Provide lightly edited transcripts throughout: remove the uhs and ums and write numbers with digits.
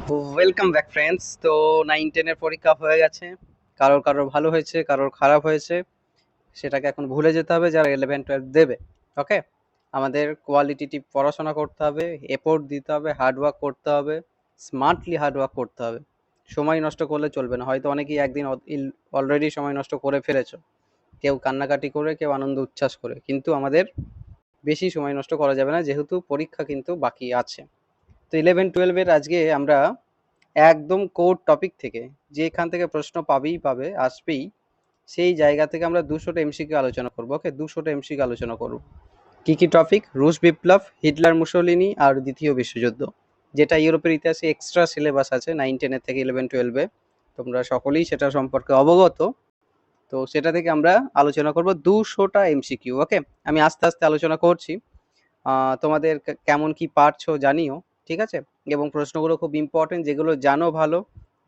Welcome back friends. তো 9-10 এর পরীক্ষা হয়ে গেছে। কারোর কারোর ভালো হয়েছে, কারোর খারাপ হয়েছে। সেটাকে এখন ভুলে যেতে হবে যারা 11-12 দেবে। ওকে, আমাদের কোয়ালিটিটিভ পড়াশোনা করতে হবে, এফোর্ট দিতে হবে, হার্ডওয়ার্ক করতে হবে, স্মার্টলি হার্ডওয়ার্ক করতে হবে। সময় নষ্ট করলে চলবে না। হয়তো অনেকেই একদিন অলরেডি সময় নষ্ট করে ফেলেছো, কেউ কান্নাকাটি করে, কেউ আনন্দ উচ্ছ্বাস করে, কিন্তু আমাদের বেশি সময় নষ্ট করা যাবে না, যেহেতু পরীক্ষা কিন্তু বাকি আছে। তো 11-12-এর আজকে আমরা একদম কোর টপিক থেকে, যেখান থেকে প্রশ্ন পাবে আসবেই, সেই জায়গা থেকে আমরা 200টা এমসিকিউ আলোচনা করবো। ওকে, 200টা এমসিকিউ আলোচনা করবো। কি কি টপিক? রুশ বিপ্লব, হিটলার মুসোলিনি আর দ্বিতীয় বিশ্বযুদ্ধ, যেটা ইউরোপের ইতিহাসে এক্সট্রা সিলেবাস আছে 9-10 থেকে 11-12-এ। তোমরা সকলেই সেটা সম্পর্কে অবগত। তো সেটা থেকে আমরা আলোচনা করব 200টা এমসিকিউ। ওকে, আমি আস্তে আস্তে আলোচনা করছি। তোমাদের কেমন কি পারছো জানিও, ঠিক আছে? এবং প্রশ্নগুলো খুব ইম্পর্টেন্ট, যেগুলো জানো ভালো,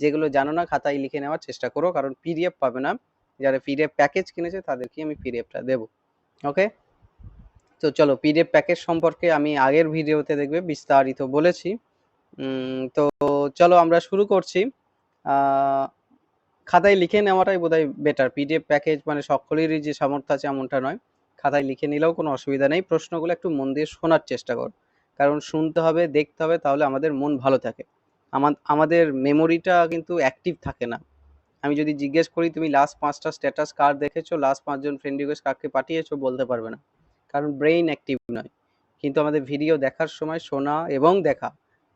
যেগুলো জানো না খাতায় লিখে নেওয়ার চেষ্টা করো, কারণ পিডিএফ পাবে না। যারা পিডিএফ প্যাকেজ কিনেছে তাদেরকে আমি পিডিএফটা দেবো। ওকে, তো চলো, পিডিএফ প্যাকেজ সম্পর্কে আমি আগের ভিডিওতে দেখবে বিস্তারিত বলেছি। তো চলো আমরা শুরু করছি। খাতায় লিখে নেওয়াটাই বোধহয় বেটার। পিডিএফ প্যাকেজ মানে সকলেরই যে সামর্থ্য আছে এমনটা নয়। খাতায় লিখে নিলেও কোনো অসুবিধা নেই। প্রশ্নগুলো একটু মন দিয়ে শোনার চেষ্টা কর, কারণ শুনতে হবে, দেখতে হবে, তাহলে আমাদের মন ভালো থাকে। আমাদের মেমোরিটা কিন্তু অ্যাক্টিভ থাকে না। আমি যদি জিজ্ঞেস করি তুমি লাস্ট 5টা স্ট্যাটাস কার দেখেছো, লাস্ট 5জন ফ্রেন্ড রিকোয়েস্ট কাকে পাঠিয়েছো, বলতে পারবে না, কারণ ব্রেইন অ্যাক্টিভ নয়। কিন্তু আমাদের ভিডিও দেখার সময় শোনা এবং দেখা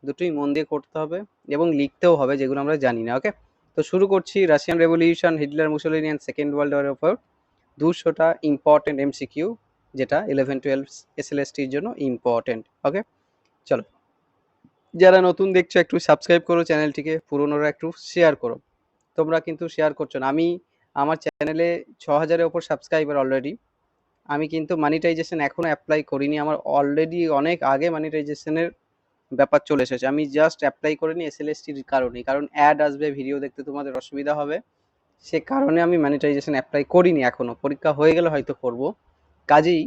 দুটোই মন দিয়ে করতে হবে, এবং লিখতেও হবে যেগুলো আমরা জানি না। ওকে, তো শুরু করছি। Russian revolution, Hitler Mussolini and second world ওয়ারের উপর 200টা ইম্পর্টেন্ট এমসিকিউ, যেটা 11-12 এসএলএসটির জন্য ইম্পর্টেন্ট। ওকে, চলো। যারা নতুন দেখছো একটু সাবস্ক্রাইব করো চ্যানেলটিকে, পুরনোরা একটু শেয়ার করো। তোমরা কিন্তু শেয়ার করছো না। আমার চ্যানেলে 6000-এর ওপর সাবস্ক্রাইবার অলরেডি। আমি কিন্তু মনিটাইজেশন এখনো অ্যাপ্লাই করিনি। আমার অলরেডি অনেক আগে মনিটাইজেশনের ব্যাপার চলে এসেছে। আমি জাস্ট অ্যাপ্লাই করিনি এসএলএসটির কারণে, কারণ অ্যাড আসবে, ভিডিও দেখতে তোমাদের অসুবিধা হবে। সে কারণে আমি মনিটাইজেশন অ্যাপ্লাই করিনি এখনো। পরীক্ষা হয়ে গেলে হয়তো করব। কাজেই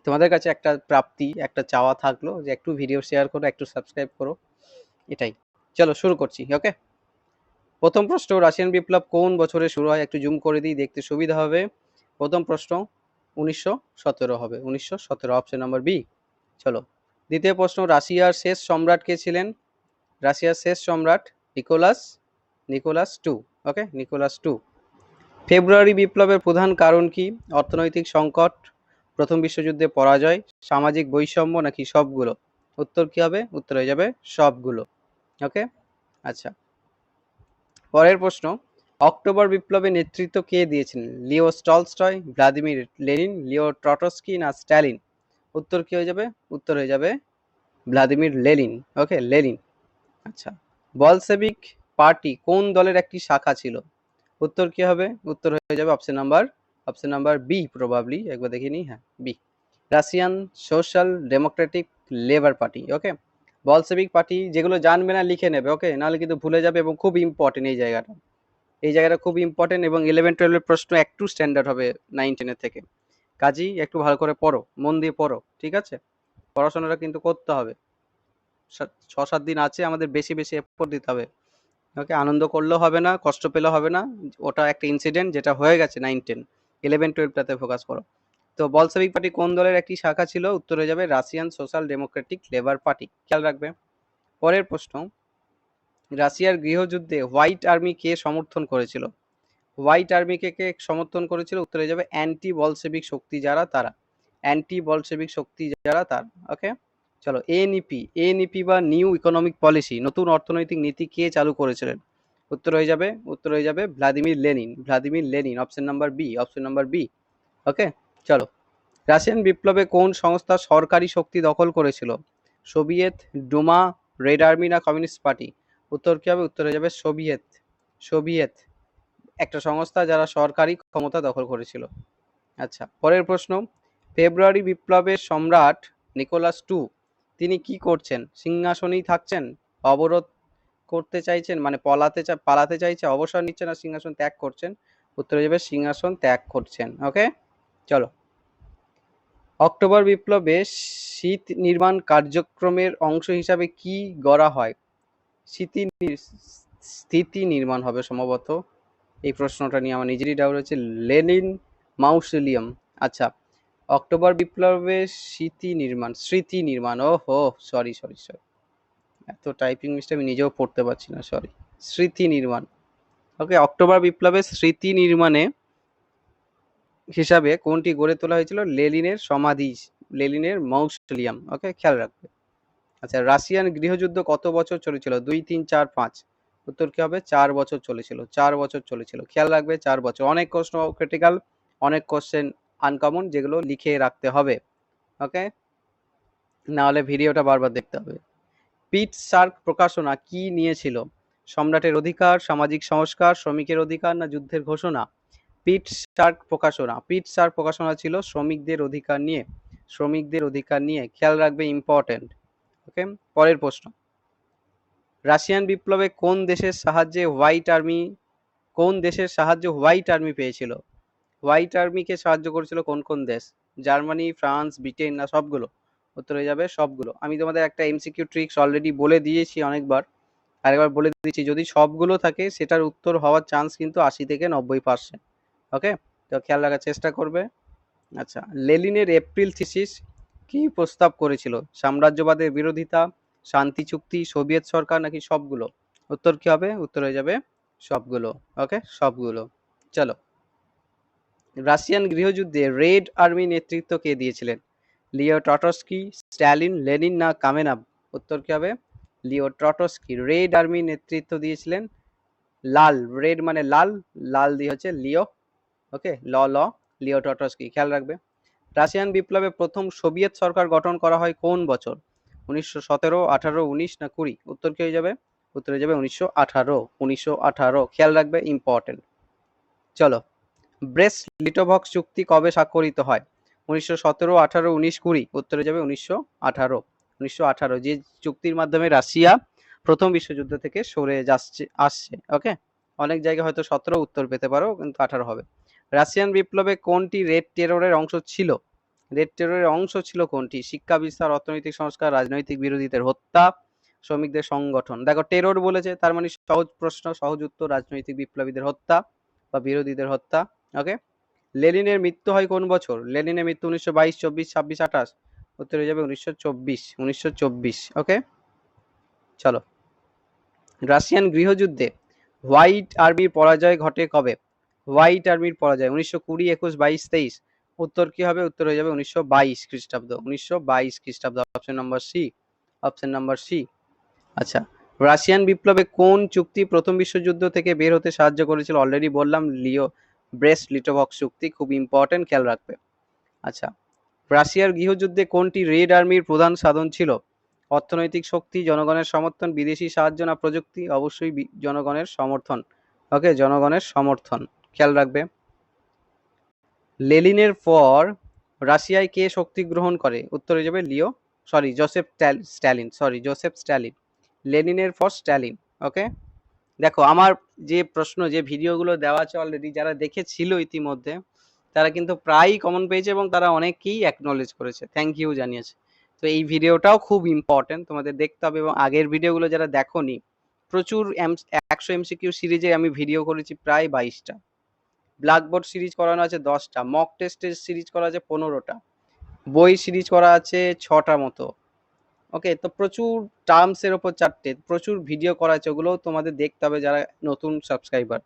তোমাদের কাছে একটা প্রাপ্তি, একটা চাওয়া থাকলো যে একটু ভিডিও শেয়ার করো, একটু সাবস্ক্রাইব করো, এটাই। চলো শুরু করছি। ওকে, প্রথম প্রশ্ন, রাশিয়ান বিপ্লব কোন বছরে শুরু হয়? একটু জুম করে দিই, দেখতে সুবিধা হবে। প্রথম প্রশ্ন 1917 হবে। 1917, অপশন নাম্বার বি। চলো, দ্বিতীয় প্রশ্ন, রাশিয়ার শেষ সম্রাট কে ছিলেন? রাশিয়ার শেষ সম্রাট নিকোলাস নিকোলাস টু। ওকে, নিকোলাস টু। ফেব্রুয়ারি বিপ্লবের প্রধান কারণ কি? অর্থনৈতিক সংকট, প্রথম বিশ্বযুদ্ধে পরাজয়, সামাজিক বৈষম্য, নাকি সবগুলো? উত্তর কি হবে? উত্তর হয়ে যাবে সবগুলো। ওকে, আচ্ছা। পরের প্রশ্ন, অক্টোবর বিপ্লবে নেতৃত্ব কে দিয়েছিলেন? লিও টলস্টয়, ভ্লাদিমির লেনিন, লিও ট্রটস্কি, না স্ট্যালিন? উত্তর কি হয়ে যাবে? উত্তর হয়ে যাবে ভ্লাদিমির লেনিন। ওকে, লেনিন। আচ্ছা, বলশেভিক পার্টি কোন দলের একটি শাখা ছিল? উত্তর কি হবে? উত্তর হয়ে যাবে অপশন নাম্বার বি, প্রবাবলি একবার দেখে নিই। হ্যাঁ, B, Russian social democratic labour party. Okay, Bolshevik party, যেগুলো জানবে না লিখে নেবে। ওকে, নাহলে কিন্তু ভুলে যাবে, এবং খুব ইম্পর্টেন্ট এই জায়গাটা খুব ইম্পর্টেন্ট, এবং 11-12 প্রশ্ন একটু স্ট্যান্ডার্ড হবে 9-10 থেকে। কাজেই একটু ভালো করে পড়ো, মন দিয়ে পড়ো, ঠিক আছে? পড়াশোনাটা কিন্তু করতে হবে। 6-7 দিন আছে আমাদের, বেশি বেশি এফোর্ট দিতে হবে। ওকে, আনন্দ করলেও হবে না, কষ্ট পেলেও হবে না। ওটা একটা ইনসিডেন্ট, যেটা হয়ে গেছে 9-10। 11-12টাতে ফোকাস করো। তো বলশেভিক পার্টি কোন দলের একটি শাখা ছিল? উত্তর হয়ে যাবে Russian social democratic labour party. খেয়াল রাখবে। পরের প্রশ্ন, রাশিয়ার গৃহযুদ্ধে হোয়াইট আর্মি কে সমর্থন করেছিল? হোয়াইট আর্মিকে কে সমর্থন করেছিল? উত্তর হয়ে যাবে অ্যান্টি বলশেভিক শক্তি যারা, তারা। অ্যান্টি বলশেভিক শক্তি যারা, তারা। ওকে, চলো, এনইপি বা নিউ ইকোনমিক পলিসি, নতুন অর্থনৈতিক নীতি কে চালু করেছিলেন? উত্তর হয়ে যাবে Vladimir Lenin, option number B, okay, চলো। রাশিয়ান বিপ্লবে কোন সংস্থা সরকারি শক্তি দখল করেছিল? সোভিয়েত, ডুমা, রেড আর্মি, না কমিউনিস্ট পার্টি? উত্তর কি হবে? উত্তর হয়ে যাবে সোভিয়েত একটা সংস্থা যারা সরকারি ক্ষমতা দখল করেছিল। আচ্ছা, পরের প্রশ্ন, ফেব্রুয়ারি বিপ্লবের সম্রাট নিকোলাস টু, তিনি কি করছেন? সিংহাসনেই থাকছেন, অবরোধ করতে চাইছেন, মানে পালাতে চাইছে, অবসর নিচ্ছেন, আর সিংহাসন ত্যাগ করছেন? উত্তর হয়ে যাবে সিংহাসন ত্যাগ করছেন। ওকে, চলো। অক্টোবর বিপ্লবে শীত নির্মাণ কার্যক্রমের অংশ হিসাবে কি গড়া হয়? স্থিতি নির্মাণ হবে সম্ভবত। এই প্রশ্নটা নিয়ে আমার নিজেরই ডাউট হচ্ছে। লেনিন মাউসোলিয়াম। আচ্ছা, অক্টোবর বিপ্লবের স্মৃতি নির্মাণ। ও হো, সরি সরি সরি, এত টাইপিং মিস্টেক আমি নিজেও পড়তে পারছি না, সরি। স্মৃতি নির্মাণ। ওকে, অক্টোবর বিপ্লবের স্মৃতি নির্মাণে হিসাবে কোনটি গড়ে তোলা হয়েছিল? লেনিনের সমাধি, লেনিনের মাউসোলিয়াম। ওকে, খেয়াল রাখবে। আচ্ছা, রাশিয়ান গৃহযুদ্ধ কত বছর চলেছিল? 2, 3, 4, 5। উত্তর কি হবে? 4 বছর চলেছিল, 4 বছর চলেছিল। খেয়াল রাখবে, 4 বছর। অনেক প্রশ্ন ক্রিটিক্যাল, অনেক কোশ্চেন আনকমন, যেগুলো লিখে রাখতে হবে। ওকে, না হলে ভিডিওটা বারবার দেখতে হবে। পিটসার্ক প্রকাশনা কি নিয়েছিল? সম্রাটের অধিকার, সামাজিক সংস্কার, শ্রমিকের অধিকার, না যুদ্ধের ঘোষণা? পিটসার্ক প্রকাশনা ছিল শ্রমিকদের অধিকার নিয়ে, শ্রমিকদের অধিকার নিয়ে। খেয়াল রাখবে, ইম্পর্টেন্ট। ওকে, পরের প্রশ্ন। রাশিয়ান বিপ্লবে কোন দেশের সাহায্যে হোয়াইট আর্মি পেয়েছিল? হোয়াইট আর্মিকে সাহায্য করেছিল কোন কোন দেশ? জার্মানি, ফ্রান্স, ব্রিটেন, না সবগুলো? উত্তর হয়ে যাবে সবগুলো। আমি তোমাদের একটা এমসিকিউ ট্রিক্স অলরেডি বলে দিয়েছি অনেকবার, আরেকবার বলে দিচ্ছি। যদি সবগুলো থাকে, সেটার উত্তর হওয়ার চান্স কিন্তু 80 থেকে 90%। ওকে, তো খেয়াল রাখার চেষ্টা করবে। আচ্ছা, লেনিনের এপ্রিল থিসিস কি প্রস্তাব করেছিল? সাম্রাজ্যবাদের বিরোধিতা, শান্তি চুক্তি, সোভিয়েত সরকার, নাকি সবগুলো? উত্তর কি হবে? উত্তর হয়ে যাবে সবগুলো। ওকে, সবগুলো। চলো, রাশিয়ান গৃহযুদ্ধে রেড আর্মি নেতৃত্ব কে দিয়েছিলেন? লিও ট্রটস্কি, স্ট্যালিন, লেনিন, না কামেনাভ? উত্তর কি হবে? লিও ট্রটস্কি রেড আর্মি নেতৃত্ব দিয়েছিলেন। লাল, রেড মানে লাল, লাল দিয়ে হচ্ছে লিও। ওকে, লিও ট্রটস্কি। খেয়াল রাখবে। রাশিয়ান বিপ্লবে প্রথম সোভিয়েত সরকার গঠন করা হয় কোন বছর? 1917, 18, 19, না 20? উত্তর কি হয়ে যাবে? উত্তর হয়ে যাবে 1918। খেয়াল রাখবে, ইম্পর্টেন্ট। চলো, ব্রেস্ট লিটোভস্ক চুক্তি কবে স্বাক্ষরিত হয়? 1917, 18, 19, 20? উত্তরে যাবে 1918। যে চুক্তির মাধ্যমে রাশিয়া প্রথম বিশ্বযুদ্ধ থেকে সরে আসছে। ওকে, অনেক জায়গায় হয়তো 17 উত্তর পেতে পারো, কিন্তু 18 হবে। রাশিয়ান বিপ্লবে কোনটি রেড টেররের অংশ ছিল? রেড টেররের অংশ ছিল কোনটি? শিক্ষা বিস্তার, অর্থনৈতিক সংস্কার, রাজনৈতিক বিরোধীদের হত্যা, শ্রমিকদের সংগঠন। দেখো, টেরর বলেছে, তার মানে সহজ প্রশ্ন, সহজ উত্তর রাজনৈতিক বিপ্লবীদের হত্যা বা বিরোধীদের হত্যা। ওকে, লেনিনের মৃত্যু হয় কোন বছর? লেনিনের মৃত্যু 1922, 24, 26, 28? উত্তর হয়ে যাবে 1924। ওকে, চলো, রাশিয়ান গৃহযুদ্ধে হোয়াইট আর্মির পরাজয় ঘটে কবে? হোয়াইট আর্মির পরাজয় 1920, 21, 22, 23? উত্তর কি হবে? উত্তর হয়ে যাবে 1922 খ্রিস্টাব্দ। 1922 খ্রিস্টাব্দ। Option number C, option number C. আচ্ছা, রাশিয়ান বিপ্লবে কোন চুক্তি প্রথম বিশ্বযুদ্ধ থেকে বের হতে সাহায্য করেছিল? অলরেডি বললাম, ব্রেস্ট লিটোভস্ক চুক্তি, খুব ইম্পর্টেন্ট, খেয়াল রাখবে। আচ্ছা, রাশিয়ার গৃহযুদ্ধে কোনটি রেড আর্মির প্রধান সাধন ছিল? অর্থনৈতিক শক্তি, জনগণের সমর্থন, বিদেশি সাহায্য, না প্রযুক্তি? অবশ্যই জনগণের সমর্থন। ওকে, জনগণের সমর্থন। খেয়াল রাখবে। লেনিনের পর রাশিয়ায় কে শক্তি গ্রহণ করে? উত্তর হয়ে যাবে জোসেফ স্ট্যালিন। লেনিনের পর স্ট্যালিন। ওকে, দেখো, আমার যে প্রশ্ন, যে ভিডিওগুলো দেওয়া আছে অলরেডি, যারা দেখেছিল ইতিমধ্যে, তারা কিন্তু প্রায়ই কমন পেয়েছে এবং তারা অনেকেই অ্যাকনলেজ করেছে, থ্যাংক ইউ জানিয়েছে। তো এই ভিডিওটাও খুব ইম্পর্টেন্ট, তোমাদের দেখতে হবে। এবং আগের ভিডিওগুলো যারা দেখোনি, প্রচুর 100 এমসিকিউ সিরিজে আমি ভিডিও করেছি প্রায় 22টা, ব্ল্যাকবোর্ড সিরিজ করানো আছে 10টা, মক টেস্টের সিরিজ করা আছে 15টা, বই সিরিজ করা আছে 6টা মতো। ওকে, তো প্রচুর টার্মসের ওপর 4টে, প্রচুর ভিডিও করা আছে, ওগুলোও তোমাদের দেখতে হবে যারা নতুন সাবস্ক্রাইবার,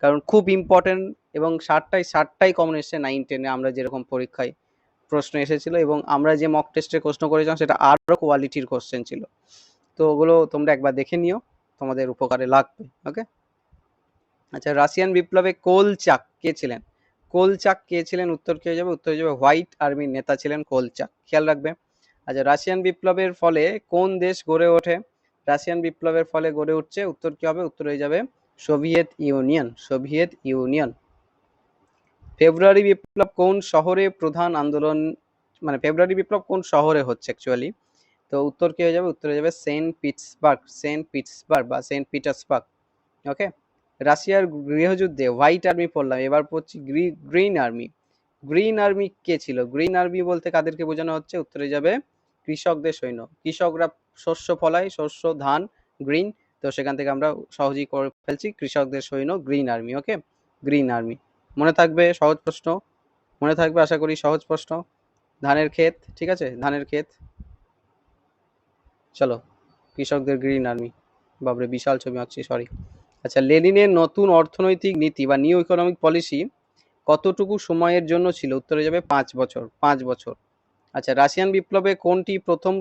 কারণ খুব ইম্পর্টেন্ট। এবং 60টাই কমন এসছে 9, 10-এ আমরা যেরকম পরীক্ষায় প্রশ্ন এসেছিল, এবং আমরা যে মক টেস্টে প্রশ্ন করেছিলাম সেটা আরও কোয়ালিটির কোশ্চেন ছিল। তো ওগুলো তোমরা একবার দেখে নিও, তোমাদের উপকারে লাগবে। ওকে, আচ্ছা, রাশিয়ান বিপ্লবে কোলচাক কে ছিলেন? কোলচাক কে ছিলেন? উত্তর কি হয়ে যাবে? উত্তর হয়ে যাবে হোয়াইট আর্মির নেতা ছিলেন কোলচাক। খেয়াল রাখবে। আচ্ছা, রাশিয়ান বিপ্লবের ফলে কোন দেশ গড়ে ওঠে? রাশিয়ান বিপ্লবের ফলে গড়ে উঠছে, উত্তর কি হবে? উত্তর হয়ে যাবে সোভিয়েত ইউনিয়ন। ফেব্রুয়ারি বিপ্লব কোন শহরে প্রধান আন্দোলন, মানে ফেব্রুয়ারি বিপ্লব কোন শহরে হচ্ছে অ্যাকচুয়ালি? তো উত্তর কি হয়ে যাবে? উত্তর হয়ে যাবে সেন্ট পিটার্সবার্গ। ওকে, রাশিয়ার গৃহযুদ্ধে হোয়াইট আর্মি পড়লাম, এবার পড়ছি গ্রিন আর্মি কে ছিল? গ্রিন আর্মি বলতে কাদেরকে বোঝানো হচ্ছে? উত্তরে যাবে কৃষকদের সৈন্য। কৃষকরা শস্য ফলায়, শস্য, ধান, গ্রিন, তো সেখান থেকে আমরা সহজেই করে ফেলছি কৃষকদের সৈন্য গ্রিন আর্মি। ওকে, গ্রিন আর্মি মনে থাকবে, সহজ প্রশ্ন মনে থাকবে আশা করি, সহজ প্রশ্ন। ধানের ক্ষেত, ঠিক আছে, ধানের ক্ষেত। চলো, কৃষকদের গ্রিন আর্মি, বাবরে বিশাল ছবি আঁকছি, সরি। আচ্ছা, লেনিনের নতুন অর্থনৈতিক নীতি বা নিউ ইকোনমিক পলিসি কতটুকু সময়ের জন্য ছিল? উত্তরে যাবে 5 বছর, 5 বছর। আচ্ছা, রাশিয়ান বিপ্লবে কোনটি প্রথম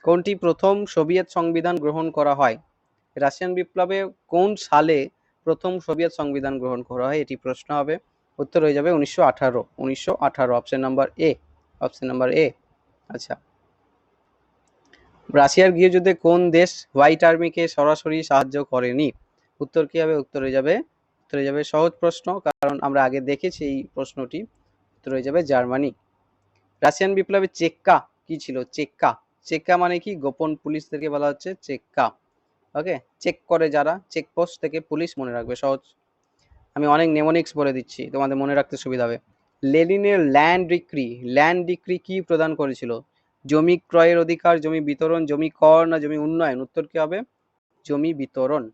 কোনটি প্রথম সোভিয়েত সংবিধান গ্রহণ করা হয়? রাশিয়ান বিপ্লবে কোন সালে প্রথম সোভিয়েত সংবিধান গ্রহণ করা হয়, এটি প্রশ্ন হবে। উত্তর হয়ে যাবে 1918, 1918, option number A, option number A. আচ্ছা, রাশিয়ার গৃহযুদ্ধে কোন দেশ হোয়াইট আর্মিকে সরাসরি সাহায্য করেনি? উত্তর কি হবে? উত্তর হয়ে যাবে সহজ প্রশ্ন, কারণ আমরা আগে দেখেছি এই প্রশ্নটি। উত্তর হয়ে যাবে জার্মানি। রাশিয়ান বিপ্লবে চেক্কা কি ছিল? চেক্কা, চেক্কা মানে কি? গোপন পুলিশদেরকে বলা হচ্ছে চেক্কা। ওকে, চেক করে যারা, চেকপোস্ট থেকে পুলিশ, মনে রাখবে, সহজ। আমি অনেক নেমোনিক্স বলে দিচ্ছি, তোমাদের মনে রাখতে সুবিধা হবে। লেনিনের ল্যান্ড ডিক্রি কি প্রদান করেছিল? জমি ক্রয়ের অধিকার, জমি বিতরণ, জমি কর, না জমি উন্নয়ন? উত্তর কি হবে? জমি বিতরণ।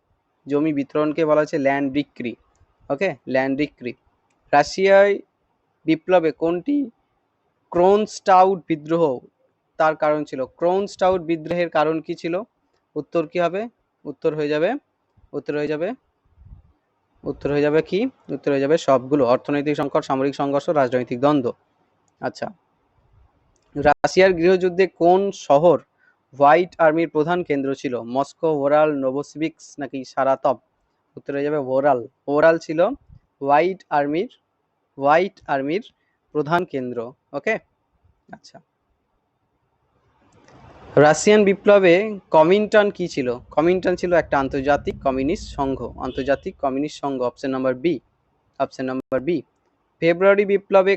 জমি বিতরণকে বলা হচ্ছে ল্যান্ড ডিক্রি। ওকে, ল্যান্ড ডিক্রি। রাশিয়ায় বিপ্লবে কোনটি ক্রোনস্টাউট বিদ্রোহ তার কারণ ছিল? ক্রোনস্টাউট বিদ্রোহের কারণ কি ছিল? উত্তর কি হবে? উত্তর হয়ে যাবে কি? উত্তর হয়ে যাবে সবগুলো। অর্থনৈতিক সংকট, সামরিক সংঘর্ষ, রাজনৈতিক দ্বন্দ্ব। আচ্ছা, রাশিয়ার গৃহযুদ্ধে কোন শহর হোয়াইট আর্মির প্রধান কেন্দ্র ছিল? মস্কো, ওরাল, নোভোসিবির্স্ক, নাকি সারাতভ? উত্তর হয়ে যাবে ওরাল। ওরাল ছিল হোয়াইট আর্মির প্রধান কেন্দ্র। ওকে, আচ্ছা, রাশিয়ান বিপ্লবে কমিনটার্ন কি ছিল? কমিনটার্ন ছিল একটা আন্তর্জাতিক কমিউনিস্ট সংঘ। Option number B, option number B. February বিপ্লবে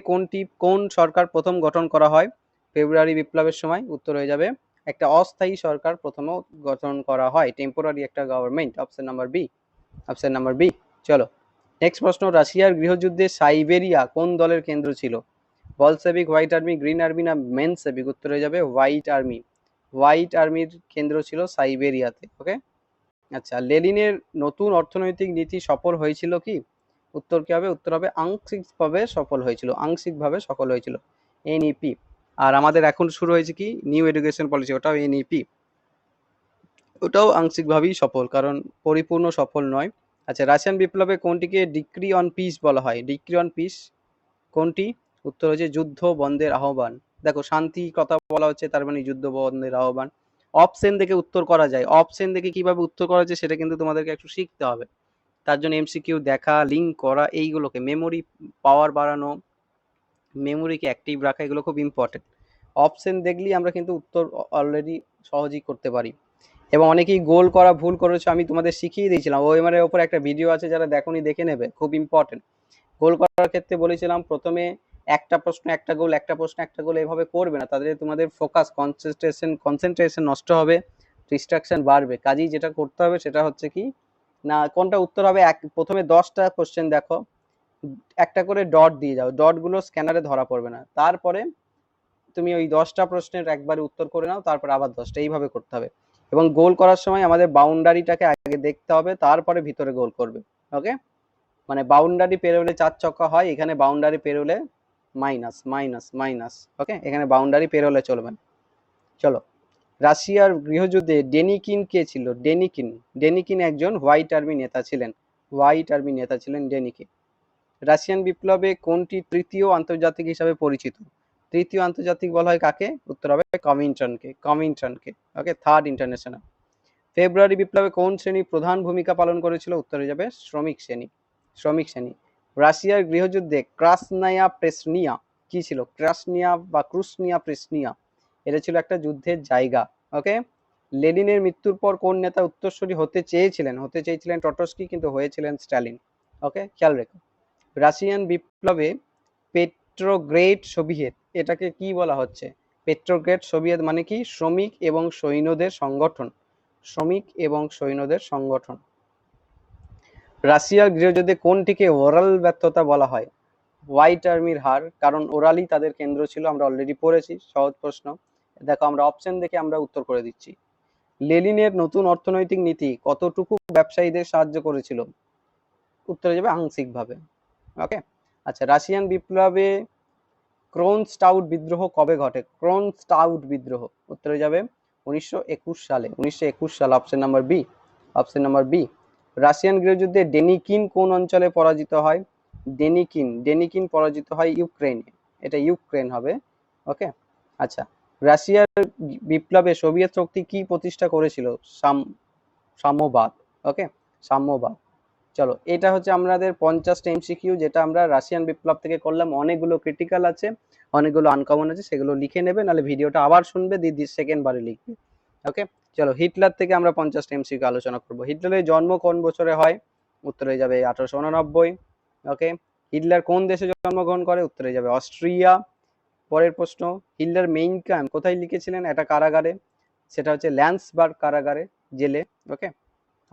কোন সরকার প্রথম গঠন করা হয় ফেব্রুয়ারি বিপ্লবের সময়? উত্তর হয়ে যাবে একটা অস্থায়ী সরকার প্রথম গঠন করা হয়, টেম্পোরারি একটা government. Option number B, option number B. চলো, নেক্সট প্রশ্ন। রাশিয়ার গৃহযুদ্ধে সাইবেরিয়া কোন দলের কেন্দ্র ছিল? Bolshevik, white army, green army, না মেনসেভিক? উত্তর হয়ে যাবে হোয়াইট আর্মি। হোয়াইট আর্মির কেন্দ্র ছিল সাইবেরিয়াতে। ওকে, আচ্ছা, লেনিনের নতুন অর্থনৈতিক নীতি সফল হয়েছিল কি? উত্তর কি হবে? উত্তর হবে আংশিকভাবে সফল হয়েছিল, আংশিকভাবে সফল হয়েছিল, এনইপি। আর আমাদের এখন শুরু হয়েছে কি? নিউ এডুকেশন পলিসি, ওটাও এনইপি, ওটাও আংশিকভাবেই সফল, কারণ পরিপূর্ণ সফল নয়। আচ্ছা, রাশিয়ান বিপ্লবে কোনটিকে ডিক্রি অন পিস বলা হয়? ডিক্রি অন পিস কোনটি? উত্তর হচ্ছে যুদ্ধ বন্ধের আহ্বান। দেখো, শান্তি কথা বলা হচ্ছে, তার মানে যুদ্ধ বন্ধের আহ্বান। অপশন দেখে উত্তর করা যায়, অপশন দেখে কিভাবে উত্তর করা যায় সেটা কিন্তু তোমাদেরকে একটু শিখতে হবে। তার জন্য এমসিকিউ দেখা, লিঙ্ক করা, এইগুলোকে মেমোরি পাওয়ার বাড়ানো, মেমোরিকে অ্যাক্টিভ রাখা, এগুলো খুব ইম্পর্টেন্ট। অপশন দেখলেই আমরা কিন্তু উত্তর অলরেডি সহজেই করতে পারি। এবং অনেকেই গোল করা ভুল করেছে, আমি তোমাদের শিখিয়ে দিয়েছিলাম, ওএমআর এর ওপর একটা ভিডিও আছে, যারা দেখোনি দেখে নেবে, খুব ইম্পর্টেন্ট। গোল করার ক্ষেত্রে বলেছিলাম প্রথমে একটা প্রশ্ন একটা গোল, একটা প্রশ্ন একটা গোল, এভাবে করবে না, তাদের তোমাদের ফোকাস, কনসেন্ট্রেশন নষ্ট হবে, ডিস্ট্রাকশন বাড়বে। কাজেই যেটা করতে হবে সেটা হচ্ছে কি না, কোনটা উত্তর হবে, প্রথমে 10টা কোশ্চেন দেখো, একটা করে ডট দিয়ে যাও, ডটগুলো স্ক্যানারে ধরা পড়বে না, তারপরে তুমি ওই 10টা প্রশ্নের একবারে উত্তর করে নাও, তারপর আবার 10টা, এইভাবে করতে হবে। এবং গোল করার সময় আমাদের বাউন্ডারিটাকে আগে দেখতে হবে, তারপরে ভিতরে গোল করবে। ওকে, মানে বাউন্ডারি পেরোলে 4 ছক্কা হয়, এখানে বাউন্ডারি পেরোলে মাইনাস মাইনাস মাইনাস। ওকে, এখানে বাউন্ডারি পেরোলে চলবে না। চলো, রাশিয়ার গৃহযুদ্ধে ডেনিকিন কে ছিল? ডেনিকিন, ডেনিকিন একজন হোয়াইট আর্মি নেতা ছিলেন, হোয়াইট আর্মি নেতা ছিলেন ডেনিকিন। রাশিয়ান বিপ্লবে কোনটি তৃতীয় আন্তর্জাতিক হিসাবে পরিচিত? তৃতীয় আন্তর্জাতিক বলা হয় কাকে? উত্তর হবে কমিনটার্নকে, কমিনটার্নকে। ওকে, থার্ড ইন্টারন্যাশনাল। ফেব্রুয়ারি বিপ্লবে কোন শ্রেণী প্রধান ভূমিকা পালন করেছিল? উত্তর হয়ে যাবে শ্রমিক শ্রেণী, শ্রমিক শ্রেণী। রাশিয়ার গৃহযুদ্ধে ক্রাসনায়া প্রেসনিয়া কি ছিল? ক্রাসনিয়া বা ক্রুসনিয়া প্রেসনিয়া, এটা ছিল একটা যুদ্ধের জায়গা। ওকে, লেনিনের মৃত্যুর পর কোন নেতা উত্তরসূরি হতে চেয়েছিলেন টটস্কি, কিন্তু হয়েছিলেন স্ট্যালিন। ওকে, খেয়াল রেখো। রাশিয়ান বিপ্লবে পেট্রোগ্রেড সোভিয়েত, এটাকে কি বলা হচ্ছে? পেট্রোগ্রেড সোভিয়েত মানে কি? শ্রমিক এবং সৈন্যদের সংগঠন, শ্রমিক এবং সৈন্যদের সংগঠন। রাশিয়ার গৃহযুদ্ধে কোনটিকে ওরাল ব্যর্থতা বলা হয়? হোয়াইট আর্মির হার, কারণ ওরালই তাদের কেন্দ্র ছিল, আমরা অলরেডি পড়েছি, সহজ প্রশ্ন। দেখো, আমরা অপশন দেখে আমরা উত্তর করে দিচ্ছি। লেনিনের নতুন অর্থনৈতিক নীতি কতটুকু ব্যবসায়ীদের সাহায্য করেছিল? উত্তরে যাবে আংশিকভাবে। ওকে, আচ্ছা, রাশিয়ান বিপ্লবে ক্রোনস্টাউট বিদ্রোহ কবে ঘটে? ক্রোনস্টাউট বিদ্রোহ উত্তরে যাবে 1921 সালে। 1921 সাল, option number B. Option number B. Russian গৃহযুদ্ধে ডেনিকিন কোন অঞ্চলে পরাজিত হয়? ডেনিকিন পরাজিত হয় ইউক্রেনে। এটা ইউক্রেন হবে। ওকে, আচ্ছা, রাশিয়ার বিপ্লবে সোভিয়েত শক্তি কি প্রতিষ্ঠা করেছিল? সাম্যবাদ। ওকে, সাম্যবাদ। চলো, এটা হচ্ছে আমাদের 50টা এমসিকিউ, যেটা আমরা রাশিয়ান বিপ্লব থেকে করলাম। অনেকগুলো ক্রিটিক্যাল আছে, অনেকগুলো আনকমন আছে, সেগুলো লিখে নেবে, নাহলে ভিডিওটা আবার শুনবে, সেকেন্ড বারে লিখবে। ওকে, চলো, হিটলার থেকে আমরা 50টা এমসিকিউ আলোচনা করব। হিটলারের জন্ম কোন বছরে হয়? উত্তরে যাবে 1889। ওকে, হিটলার কোন দেশে জন্মগ্রহণ করে? উত্তরে যাবে অস্ট্রিয়া। পরের প্রশ্ন, হিটলার মেইন ক্যাম্প কোথায় লিখেছিলেন? একটা কারাগারে, সেটা হচ্ছে ল্যান্সবার্গ কারাগারে, জেলে। ওকে,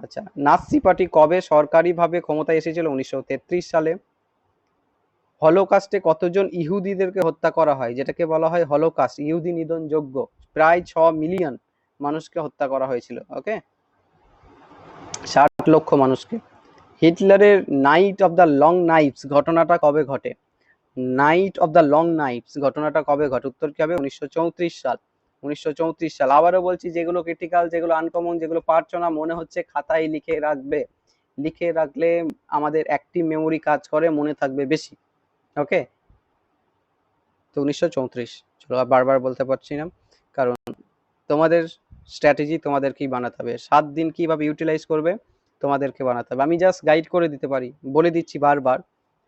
আচ্ছা, নাৎসি পার্টি কবে সরকারিভাবে ক্ষমতায় এসেছিল? 1933 সালে। হলোকাস্টে কতজন ইহুদিদেরকে হত্যা করা হয়, যেটাকে বলা হয় হলোকাস্ট, ইহুদি নিধন যজ্ঞ? প্রায় 6 মিলিয়ন মানুষকে হত্যা করা হয়েছিল। ওকে, 60 লক্ষ মানুষকে। হিটলারের night of the long Knives ঘটনাটা কবে ঘটে? Night of the long Knives ঘটনাটা কবে ঘটে? উত্তর কি হবে? 1934 সাল। 1934 সাল। আবারও বলছি, যেগুলো ক্রিটিক্যাল, যেগুলো আনকমন, যেগুলো পারছো না মনে হচ্ছে, খাতায় লিখে রাখবে। লিখে রাখলে আমাদের অ্যাক্টিভ মেমোরি কাজ করে, মনে থাকবে বেশি। ওকে, তো 1934। চলো, বারবার বলতে পারছি না, কারণ তোমাদের স্ট্র্যাটেজি তোমাদেরকেই বানাতে হবে। 7 দিন কিভাবে ইউটিলাইজ করবে তোমাদেরকে বানাতে হবে। আমি জাস্ট গাইড করে দিতে পারি, বলে দিচ্ছি বারবার,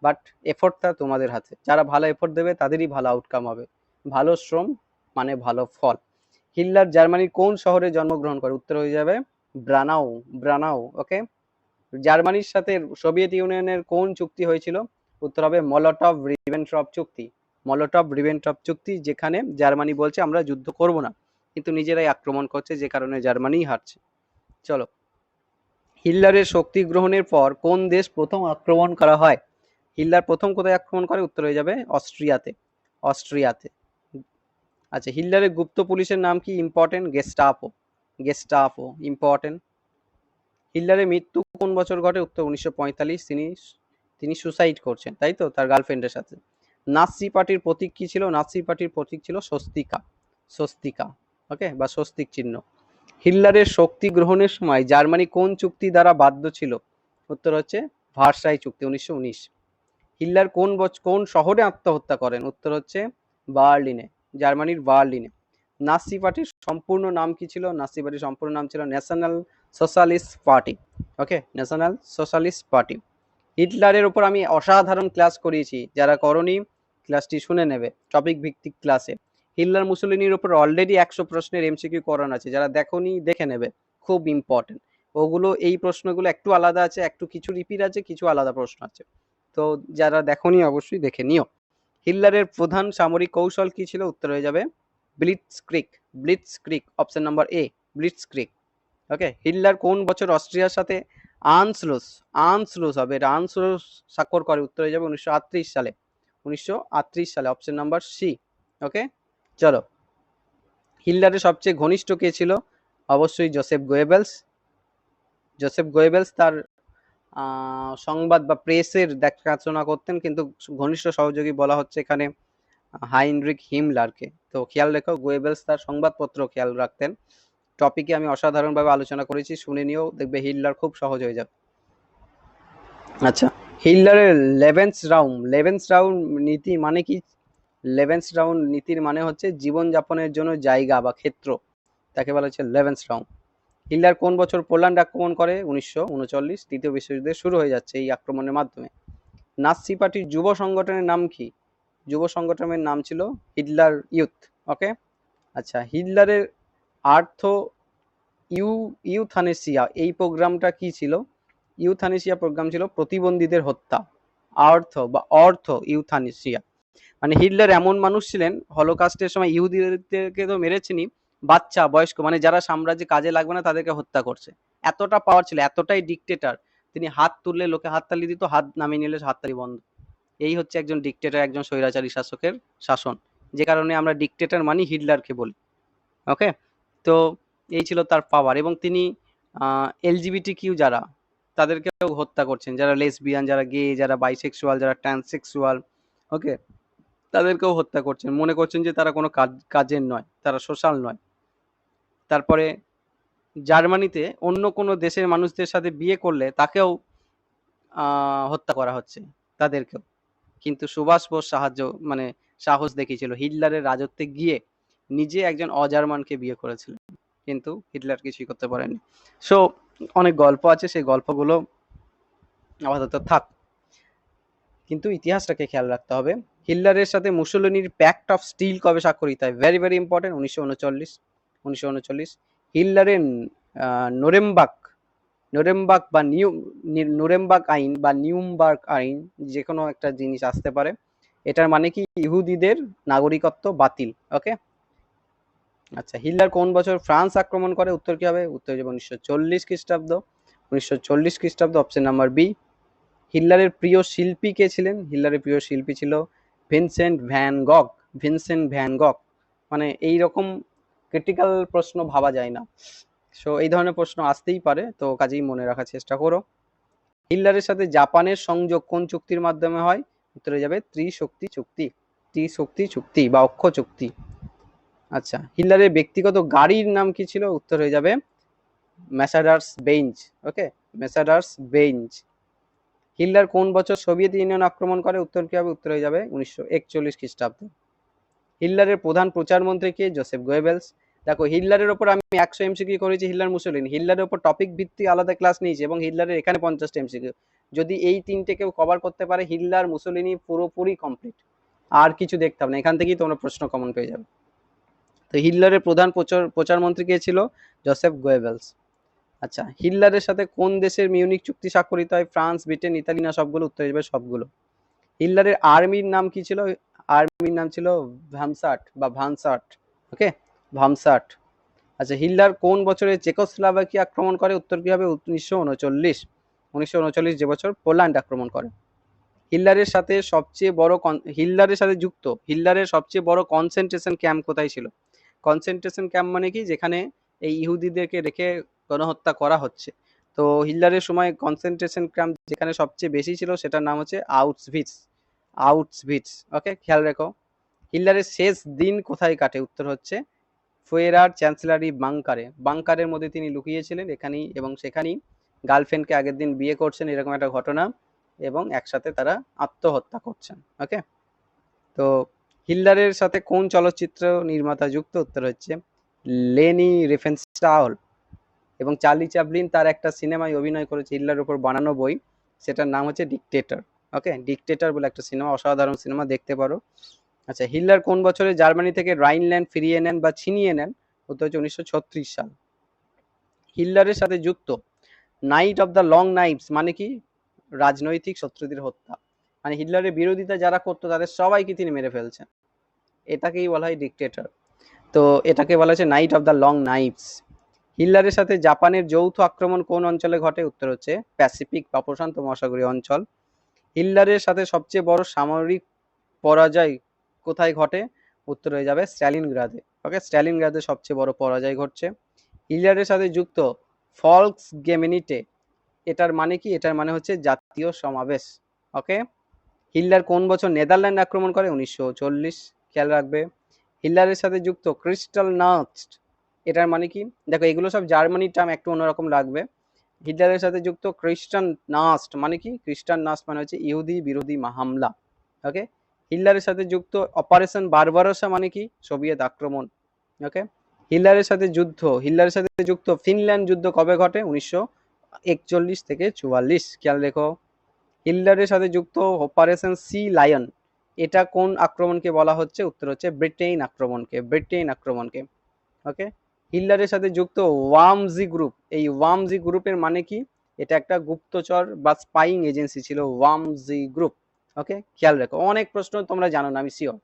বাট এফোর্টটা তোমাদের হাতে। যারা ভালো এফোর্ট দেবে তাদেরই ভালো আউটকাম হবে। ভালো শ্রম মানে ভালো ফল। হিটলার জার্মানির কোন শহরে জন্মগ্রহণ করে? উত্তর হয়ে যাবে ব্রানাউ। ব্রানাউ। ওকে, জার্মানির সাথে সোভিয়েত ইউনিয়নের কোন চুক্তি হয়েছিল? উত্তর হবে মলোটভ রিবেন্ট্রপ চুক্তি। মলোটভ রিবেন্ট্রপ চুক্তি, যেখানে জার্মানি বলছে আমরা যুদ্ধ করব না, কিন্তু নিজেরাই আক্রমণ করছে, যে কারণে জার্মানি হারছে। চলো, হিটলারের শক্তি গ্রহণের পর কোন দেশ প্রথম আক্রমণ করা হয়? হিটলার প্রথম কোথায় আক্রমণ করে? উত্তর হয়ে যাবে অস্ট্রিয়াতে। অস্ট্রিয়াতে। আচ্ছা, হিটলারের গুপ্ত পুলিশের নাম কি? Important, Gestapo. Gestapo important. হিটলারের মৃত্যু কোন বছর ঘটে? উত্তর 1945। তিনি সুসাইড করছেন, তাই তো, তার গার্লফ্রেন্ডের সাথে। নাৎসি পার্টির প্রতীক কি ছিল? নাৎসি পার্টির প্রতীক ছিল স্বস্তিকা। স্বস্তিকা। ওকে, বা স্বস্তিক চিহ্ন। হিটলারের শক্তি গ্রহণের সময় জার্মানি কোন চুক্তি দ্বারা বাধ্য ছিল? উত্তর হচ্ছে ভার্সাই চুক্তি, 1919। হিটলার কোন শহরে আত্মহত্যা করেন? উত্তর হচ্ছে বার্লিনে, জার্মানির বার্লিনে। নাৎসি পার্টির সম্পূর্ণ নাম কি ছিল? নাৎসি পার্টির সম্পূর্ণ নাম ছিল ন্যাশনাল সোশ্যালিস্ট পার্টি। ওকে, ন্যাশনাল সোশ্যালিস্ট পার্টি। হিটলারের উপর আমি অসাধারণ ক্লাস করিয়েছি, যারা করনি ক্লাসটি শুনে নেবে, টপিক ভিত্তিক ক্লাসে। হিটলার মুসোলিনির উপর অলরেডি 100 প্রশ্নের এমসিকিউ করানো আছে, যারা দেখোনি দেখে নেবে, খুব ইম্পর্টেন্ট। ওগুলো, এই প্রশ্নগুলো একটু আলাদা আছে, একটু কিছু রিপিট আছে, কিছু আলাদা প্রশ্ন আছে, তো যারা দেখোনি অবশ্যই দেখে নিও। হিটলারের প্রধান সামরিক কৌশল কি ছিল? উত্তর হয়ে যাবে blitzkrieg. Blitzkrieg, option number A, blitzkrieg. Okay, Hitler কোন বছর অস্ট্রিয়ার সাথে আনসলুস হবে, এটা আনসলুস স্বাক্ষর করে? উত্তর হয়ে যাবে 1938 সালে। 1938 সালে, অপশন নাম্বার সি। ওকে, চলো, হিটলারের সবচেয়ে ঘনিষ্ঠ কে ছিল? অবশ্যই জোসেফ গোয়েবেলস। জোসেফ গোয়েবেলস তার সংবাদ বা প্রেসের দেখাশোনা করতেন, কিন্তু ঘনিষ্ঠ সহযোগী বলা হচ্ছে এখানে হাইনরিখ হিমলারকে। তো খেয়াল রেখো, গোয়েবেলস তার সংবাদপত্র খেয়াল রাখতেন। টপিকে আমি অসাধারণভাবে আলোচনা করেছি, শুনে নিও, দেখবে হিটলার খুব সহজ হয়ে যাবে। আচ্ছা, হিটলারের লেভেন্সরাউম নীতি মানে কি? লেভেন্সরাউম নীতির মানে হচ্ছে জীবনযাপনের জন্য জায়গা বা ক্ষেত্র, তাকে বলা হচ্ছে লেভেন্সরাউম। হিটলার কোন বছর পোল্যান্ড আক্রমণ করে? 1939। তৃতীয় বিশ্বযুদ্ধ শুরু হয়ে যাচ্ছে এই আক্রমণের মাধ্যমে। নাৎসি পার্টির যুব সংগঠনের নাম কি? যুব সংগঠনের নাম ছিল হিটলার ইউথ। ওকে, আচ্ছা, হিটলারের আর্থ ইউথানেসিয়া এই প্রোগ্রামটা কি ছিল? ইউথানেসিয়া প্রোগ্রাম ছিল প্রতিবন্ধীদের হত্যা। অর্থ ইউথানেসিয়া মানে হিটলার এমন মানুষ ছিলেন, হলোকাস্টের সময় ইহুদিদেরকে তো মেরেছেনই, বাচ্চা বয়স্ক মানে যারা সাম্রাজ্যে কাজে লাগবে না তাদেরকে হত্যা করছে। এতটা পাওয়ার ছিল, এতটাই ডিকটেটর, তিনি হাত তুললে লোকে হাততালি দিত, হাত নামিয়ে নিলে হাততালি বন্ধ। এই হচ্ছে একজন ডিকটেটর, একজন স্বৈরাচারী শাসকের শাসন, যে কারণে আমরা ডিকটেটর মানি হিটলারকে বলি। ওকে, তো এই ছিল তার পাওয়ার। এবং তিনি এলজিবিটি কিউ যারা তাদেরকেও হত্যা করছেন, যারা লেসবিয়ান, যারা গে, যারা বাইসেক্সুয়াল, যারা ট্রান্সসেক্সুয়াল, ওকে, তাদেরকেও হত্যা করছেন, মনে করছেন যে তারা কোনো কাজের নয়, তারা সোশ্যাল নয়। তারপরে জার্মানিতে অন্য কোনো দেশের মানুষদের সাথে বিয়ে করলে তাকেও হত্যা করা হচ্ছে, তাদেরকেও। কিন্তু সুভাষ বোস মানে সাহস দেখিয়েছিল, হিটলারের রাজত্বে গিয়ে নিজে একজন অজার্মানকে বিয়ে করেছিলেন, কিন্তু হিটলার কিছুই করতে পারেনি। সো অনেক গল্প আছে, সেই গল্পগুলো আপাতত থাক, কিন্তু ইতিহাসটাকে খেয়াল রাখতে হবে। হিটলারের সাথে মুসোলিনির প্যাক্ট অফ স্টিল কবে স্বাক্ষরিত হয়? Very very important, 1939। হিটলারের নোরেমবার্গ নোরেমবার্গ বা নোরেমবার্গ আইন বা নিউমবার্গ আইন, যে কোনো একটা জিনিস আসতে পারে। এটার মানে কি? ইহুদিদের নাগরিকত্ব বাতিল। ওকে, আচ্ছা, হিটলার কোন বছর ফ্রান্স আক্রমণ করে? উত্তর কি হবে? উত্তর হবে 1940 খ্রিস্টাব্দ। 1940 খ্রিস্টাব্দ, অপশন নাম্বার বি। হিটলারের প্রিয় শিল্পী কে ছিলেন? হিটলারের প্রিয় শিল্পী ছিল ভিনসেন্ট ভ্যান গগ। ভিনসেন্ট ভ্যান গগ, মানে এইরকম ক্রিটিক্যাল প্রশ্ন ভাবা যায় না। সো এই ধরনের প্রশ্ন আসতেই পারে, তো কাজেই মনে রাখার চেষ্টা করো। হিটলারের সাথে জাপানের সংযোগ কোন চুক্তির মাধ্যমে হয়? উত্তরে যাবে ত্রিশক্তি চুক্তি। ত্রিশক্তি চুক্তি বা অক্ষ চুক্তি। আচ্ছা, হিটলারের ব্যক্তিগত গাড়ির নাম কি ছিল? উত্তর হয়ে যাবে মেসাডার্স বেঞ্জ। ওকে, মেসাডার্স বেঞ্জ। হিটলার কোন বছর সোভিয়েত ইউনিয়ন আক্রমণ করে? উত্তর কি হবে? উত্তর হয়ে যাবে 1941 খ্রিস্টাব্দ। হিটলারের প্রধান প্রচারমন্ত্রী কে? Joseph Goebbels. দেখো, হিটলারের ওপর আমি 100 এমসিকিউ করেছি, হিটলার মুসোলিনি। হিটলারের ওপর টপিক ভিত্তিক আলাদা ক্লাস নিয়েছি, এবং হিটলারের এখানে 50টা এমসিকিউ। যদি এই তিনটে কেউ কভার করতে পারে, হিটলার মুসোলিনি পুরোপুরি কমপ্লিট, আর কিছু দেখতে হবে না, এখান থেকেই তোমরা প্রশ্ন কমন পেয়ে যাবে। তো হিটলারের প্রধান প্রচারমন্ত্রী কে ছিল? Joseph Goebbels. আচ্ছা, হিটলারের সাথে কোন দেশের মিউনিক চুক্তি স্বাক্ষরিত হয়? ফ্রান্স, ব্রিটেন, ইতালি, না সবগুলো? উত্তর যাবে সবগুলো। হিটলারের আর্মির নাম কি ছিল? আর্মির নাম ছিল ভামসাট বা ভানসাট। ওকে, ভামসাট। আচ্ছা, হিটলার কোন বছরে চেকোস্লোভাকিয়া আক্রমণ করে? উত্তর কি হবে? 1939। 1939 যে বছর পোল্যান্ড আক্রমণ করে। হিটলারের সাথে সবচেয়ে বড় হিটলারের সাথে যুক্ত হিটলারের সবচেয়ে বড় কনসেন্ট্রেশন ক্যাম্প কোথায় ছিল? কনসেন্ট্রেশন ক্যাম্প মানে কি? যেখানে এই ইহুদিদেরকে রেখে গণহত্যা করা হচ্ছে। তো হিটলারের সময় কনসেন্ট্রেশন ক্যাম্প যেখানে সবচেয়ে বেশি ছিল, সেটার নাম হচ্ছে আউটসভিটস। আউটসভিটস। ওকে, খেয়াল রেখো। হিটলারের শেষ দিন কোথায় কাটে? উত্তর হচ্ছে ফুয়েরার চ্যান্সেলারি বাংকারে। বাংকারের মধ্যে তিনি লুকিয়েছিলেন এখানেই, এবং সেখানেই গার্লফ্রেন্ডকে আগের দিন বিয়ে করছেন, এরকম একটা ঘটনা, এবং একসাথে তারা আত্মহত্যা করছেন। ওকে, তো হিটলারের সাথে কোন চলচ্চিত্র নির্মাতা যুক্ত? উত্তর হচ্ছে লেনি রিফেনস্টাল। এবং চার্লি চ্যাপলিন তার একটা সিনেমায় অভিনয় করেছে হিটলারের উপর বানানো বই, সেটার নাম হচ্ছে ডিকটেটর। ওকে, ডিকটেটর বলে একটা সিনেমা, অসাধারণ সিনেমা, দেখতে পারো। আচ্ছা, হিটলার কোন বছরে জার্মানি থেকে রাইনল্যান্ড ফিরিয়ে নেন বা ছিনিয়ে নেন? উত্তর হচ্ছে 1936 সাল। হিটলারের সাথে যুক্ত night of the long knives মানে কি? রাজনৈতিক শত্রুদের হত্যা, মানে হিটলারের বিরোধিতা যারা করতো তাদের সবাইকে তিনি মেরে ফেলছেন, এটাকেই বলা হয় ডিকটেটর। তো এটাকে বলা হচ্ছে night of the long knives. হিটলারের সাথে জাপানের যৌথ আক্রমণ কোন অঞ্চলে ঘটে? উত্তর হচ্ছে প্যাসিফিক বা প্রশান্ত মহাসাগরীয় অঞ্চল। হিটলারের সাথে সবচেয়ে বড় সামরিক পরাজয় কোথায় ঘটে? উত্তর হয়ে যাবে স্ট্যালিনগ্রাদে। ওকে, স্ট্যালিনগ্রাদে সবচেয়ে বড় পরাজয় ঘটছে। হিটলারের সাথে যুক্ত ফলকস গেমেনিটে, এটার মানে কি? এটার মানে হচ্ছে জাতীয় সমাবেশ। ওকে, হিটলার কোন বছর নেদারল্যান্ড আক্রমণ করে? 1940। খেয়াল রাখবে। হিটলারের সাথে যুক্ত ক্রিস্টাল নাস্ট, এটার মানে কি? দেখো, এগুলো সব জার্মানির টার্ম, একটু অন্যরকম লাগবে। হিটলারের সাথে যুক্ত খ্রিস্টান নাস্ট মানে কি? খ্রিস্টান নাস্ট মানে হচ্ছে ইহুদি বিরোধী হামলা। ওকে, হিটলারের সাথে যুক্ত অপারেশন বারবারোসা মানে কি? সোভিয়েত আক্রমণ। ওকে, হিটলারের সাথে যুক্ত ফিনল্যান্ড যুদ্ধ কবে ঘটে? 1941 থেকে 44। খেয়াল রেখো। হিটলারের সাথে যুক্ত অপারেশন সি লায়ন, এটা কোন আক্রমণকে বলা হচ্ছে? উত্তর হচ্ছে ব্রিটেন আক্রমণকে। ব্রিটেন আক্রমণকে। ওকে, হিটলারের সাথে যুক্ত ওয়ামজি গ্রুপ, এই ওয়ামজি গ্রুপের মানে কি? এটা একটা গুপ্তচর বা স্পাইং এজেন্সি ছিল, ওয়ামজি গ্রুপ। ওকে, খেয়াল রাখো, অনেক প্রশ্ন তোমরা জানো না, আমি শিওর,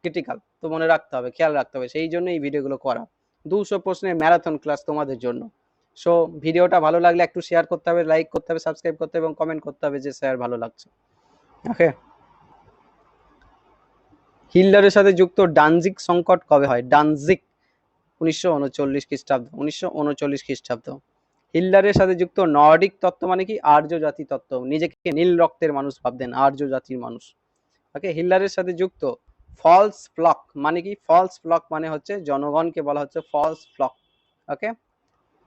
ক্রিটিক্যাল, তো মনে রাখতে হবে, খেয়াল রাখতে হবে, সেই জন্য এই ভিডিওগুলো করা। 200 প্রশ্নের ম্যারাথন ক্লাস তোমাদের জন্য। সো ভিডিওটা ভালো লাগলে একটু শেয়ার করতে হবে, লাইক করতে হবে, সাবস্ক্রাইব করতে হবে, এবং কমেন্ট করতে হবে যে স্যার ভালো লাগছে। ওকে, হিটলারের সাথে যুক্ত ডানজিক সংকট কবে হয়? ডানজিক 1939 খ্রিস্টাব্দ, 1939 খ্রিস্টাব্দ। হিটলারের সাথে যুক্ত নর্ডিক তত্ত্ব মানে কি? আর্য জাতি তত্ত্ব। নিজেকে নীল রক্তের মানুষ ভাবতেন, আর্য জাতির মানুষ। ওকে, হিটলারের সাথে যুক্ত ফলস ফ্লক মানে কি? ফলস ফ্লক মানে হচ্ছে জনগণকে বলা হচ্ছে ফলস ফ্লক। ওকে,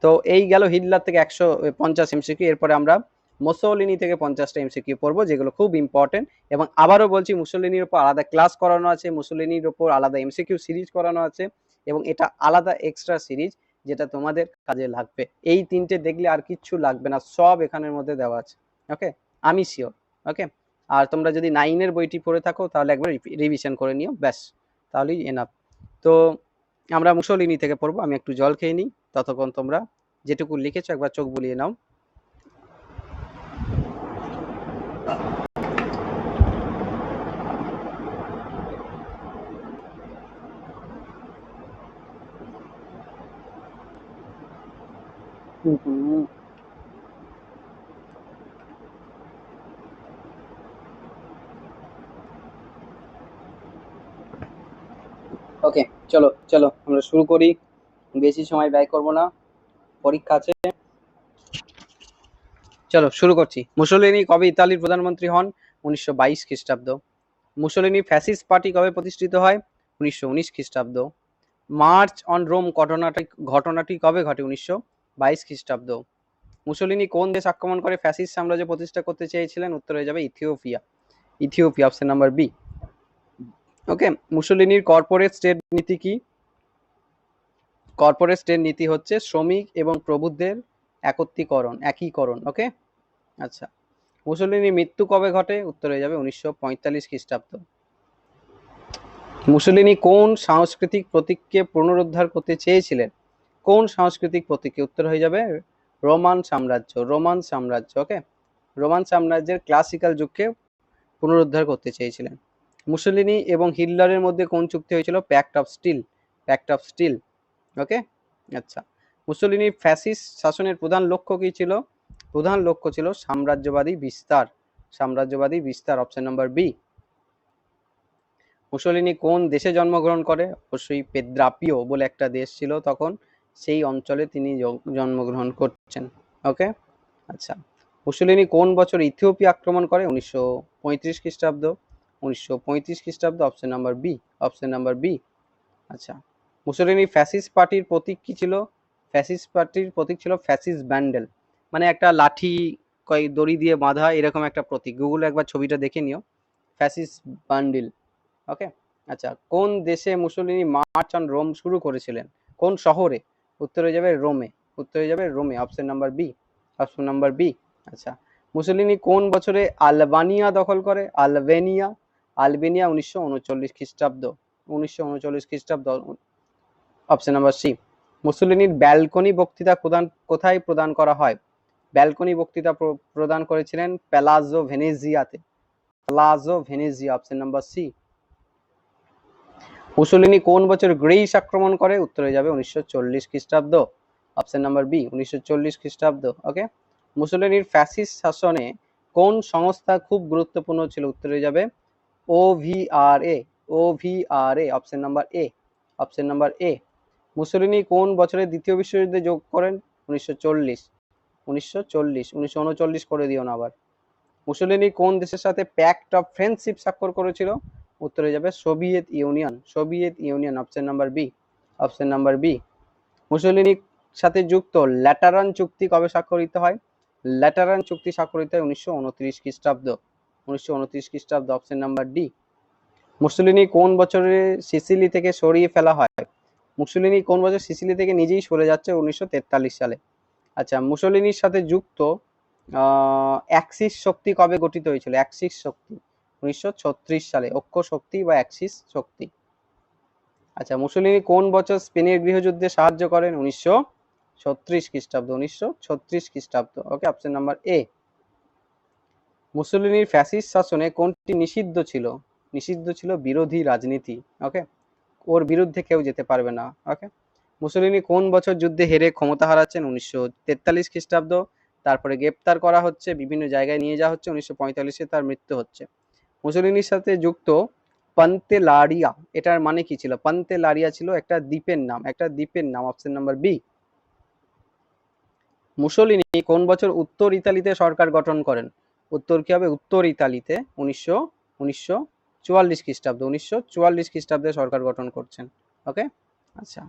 তো এই গেল হিটলার থেকে 150 এমসিকিউ। এরপরে আমরা মুসোলিনি থেকে 50টা এমসিকিউ পড়বো, যেগুলো খুব ইম্পর্টেন্ট। এবং আবারও বলছি, মুসোলিনির উপর আলাদা ক্লাস করানো আছে, মুসোলিনির উপর আলাদা এমসিকিউ সিরিজ করানো আছে, এবং এটা আলাদা এক্সট্রা সিরিজ যেটা তোমাদের কাজে লাগবে। এই তিনটে দেখলে আর কিচ্ছু লাগবে না, সব এখানের মধ্যে দেওয়া আছে। ওকে, আমি শিওর। ওকে, আর তোমরা যদি 9-এর বইটি পড়ে থাকো তাহলে একবার রিভিশন করে নিও, ব্যাস, তাহলেই এনাফ। তো আমরা মুসোলিনি থেকে পড়বো। আমি একটু জল খেয়ে নিই, ততক্ষণ তোমরা যেটুকু লিখেছো একবার চোখ বুলিয়ে নাও। ওকে, চলো চলো আমরা শুরু করি, বেশি সময় ব্যয় করব না, পরীক্ষা আছে। চলো শুরু করছি। মুসোলিনি কবে ইতালির প্রধানমন্ত্রী হন? 1922 খ্রিস্টাব্দ। মুসোলিনি ফ্যাসিস্ট পার্টি কবে প্রতিষ্ঠিত হয়? 1919 খ্রিস্টাব্দ। মার্চ অন রোম ঘটনাটি কবে ঘটে? 1922 খ্রিস্টাব্দ। মুসোলিনি কোন দেশ আক্রমণ করে ফ্যাসিস্ট সাম্রাজ্য প্রতিষ্ঠা করতে চেয়েছিলেন? উত্তর হয়ে যাবে Ethiopia. Ethiopia, option number B. Okay, মুসোলিনির কর্পোরেট স্টেট নীতি কি? কর্পোরেট স্টেট নীতি হচ্ছে শ্রমিক এবং প্রভুদের একীকরণ। ওকে, আচ্ছা। মুসোলিনির মৃত্যু কবে ঘটে? উত্তর হয়ে যাবে 1945 খ্রিস্টাব্দ। মুসোলিনি কোন সাংস্কৃতিক প্রতীককে পুনরুদ্ধার করতে চেয়েছিলেন? কোন সাংস্কৃতিক প্রতীককে? উত্তর হয়ে যাবে রোমান সাম্রাজ্য। রোমান সাম্রাজ্য। ওকে, রোমান সাম্রাজ্যের ক্লাসিক্যাল যুগকে পুনরুদ্ধার করতে চেয়েছিলেন। মুসোলিনি এবং হিটলারের মধ্যে কোন চুক্তি হয়েছিল? Pact of steel. Pact of steel. Okay, আচ্ছা। মুসোলিনির ফ্যাসিস্ট শাসনের প্রধান লক্ষ্য কি ছিল? প্রধান লক্ষ্য ছিল সাম্রাজ্যবাদী বিস্তার। সাম্রাজ্যবাদী বিস্তার, অপশন নাম্বার বি। মুসোলিনি কোন দেশে জন্মগ্রহণ করে? অবশ্যই পেদ্রাপিও বলে একটা দেশ ছিল তখন, সেই অঞ্চলে তিনি জন্মগ্রহণ করছেন। ওকে, আচ্ছা। মুসোলিনি কোন বছর ইথিওপিয়া আক্রমণ করে? 1935 খ্রিস্টাব্দ। 1935 খ্রিস্টাব্দ, option number B. Option number B. আচ্ছা, মুসোলিনি ফ্যাসিস্ট পার্টির প্রতীক কি ছিল? ফ্যাসিস্ট পার্টির প্রতীক ছিল ফ্যাসিস্ট ব্যান্ডেল, মানে একটা লাঠি কয়েক দড়ি দিয়ে বাঁধা এরকম একটা প্রতীক। গুগলে একবার ছবিটা দেখে নিও, ফ্যাসিস্ট বান্ডিল। ওকে, আচ্ছা। কোন দেশে মুসোলিনি মার্চ অন রোম শুরু করেছিলেন? কোন শহরে? উত্তর হয়ে যাবে রোমে। উত্তর হয়ে যাবে রোমে, option number B. Option number B. আচ্ছা, মুসোলিনি কোন বছরে আলবানিয়া দখল করে? আলবেনিয়া। আলবেনিয়া 1939 খ্রিস্টাব্দ। 1939 খ্রিস্টাব্দ, অপশন নাম্বার সি। মুসোলিনির ব্যালকনি বক্তৃতা কোথায় প্রদান করা হয়? ব্যালকনি বক্তৃতা প্রদান করেছিলেন প্যালাজো ভেনেজিয়াতে। Palazzo Venezia, option number C. Mussolini কোন বছর গ্রিস আক্রমণ করে? উত্তর হয়ে যাবে 1940 খ্রিস্টাব্দ। অপশন নাম্বার বি, 1940 খ্রিস্টাব্দ। ওকে, মুসোলিনির ফ্যাসিস্ট শাসনে কোন সংস্থা খুব গুরুত্বপূর্ণ ছিল? উত্তর হয়ে যাবে OVRA. OVRA, option number A. Option number A. Mussolini কোন বছরে দ্বিতীয় বিশ্বযুদ্ধে যোগ করেন? 1940। 1940, 1939 করে দিও না আবার। মুসোলিনি কোন দেশের সাথে প্যাক্ট অফ ফ্রেন্ডশিপ স্বাক্ষর করেছিল? উত্তর হয়ে যাবে Soviet Union. Soviet Union, option number B. Option number B. মুসোলিনির সাথে যুক্ত ল্যাটারান চুক্তি কবে স্বাক্ষরিত হয়? ল্যাটারান চুক্তি স্বাক্ষরিত হয় 1929 খ্রিস্টাব্দ। 1929 খ্রিস্টাব্দ, অপশন নাম্বার ডি। মুসোলিনি কোন বছরে সিসিলি থেকে সরিয়ে ফেলা হয়? মুসোলিনি কোন বছর সিসিলি থেকে নিজেই সরে যাচ্ছে? 1943 সালে। আচ্ছা, মুসোলিনির সাথে যুক্ত অ্যাক্সিস শক্তি কবে গঠিত হয়েছিল? অ্যাক্সিস শক্তি 1936 সালে। অক্ষ শক্তি বা অ্যাক্সিস শক্তি। আচ্ছা, মুসোলিনি কোন বছর স্পেনের গৃহযুদ্ধে সাহায্য করেন? 1936 খ্রিস্টাব্দ। 1936 খ্রিস্টাব্দ। ওকে, অপশন নাম্বার এ। মুসোলিনির ফ্যাসিস্ট শাসনে কোনটি নিষিদ্ধ ছিল? নিষিদ্ধ ছিল বিরোধী রাজনীতি। ওকে, ওর বিরুদ্ধে কেউ যেতে পারবে না। ওকে, মুসোলিনি কোন বছর যুদ্ধে হেরে ক্ষমতা হারাচ্ছেন? 1943 খ্রিস্টাব্দ। তারপরে গ্রেপ্তার করা হচ্ছে, বিভিন্ন জায়গায় নিয়ে যাওয়া হচ্ছে, 1945-এ তার মৃত্যু হচ্ছে। মুসোলিনির সাথে যুক্ত পান্তেলারিয়া, এটার মানে কি ছিল? পান্তেলারিয়া ছিল একটা দ্বীপের নাম, অপশন নাম্বার বি। মুসোলিনি কোন বছর উত্তর ইতালিতে সরকার গঠন করেন? উত্তর কি হবে? উত্তর ইতালিতে 1944 খ্রিস্টাব্দ, 1944 খ্রিস্টাব্দে সরকার গঠন করছেন। ওকে, আচ্ছা।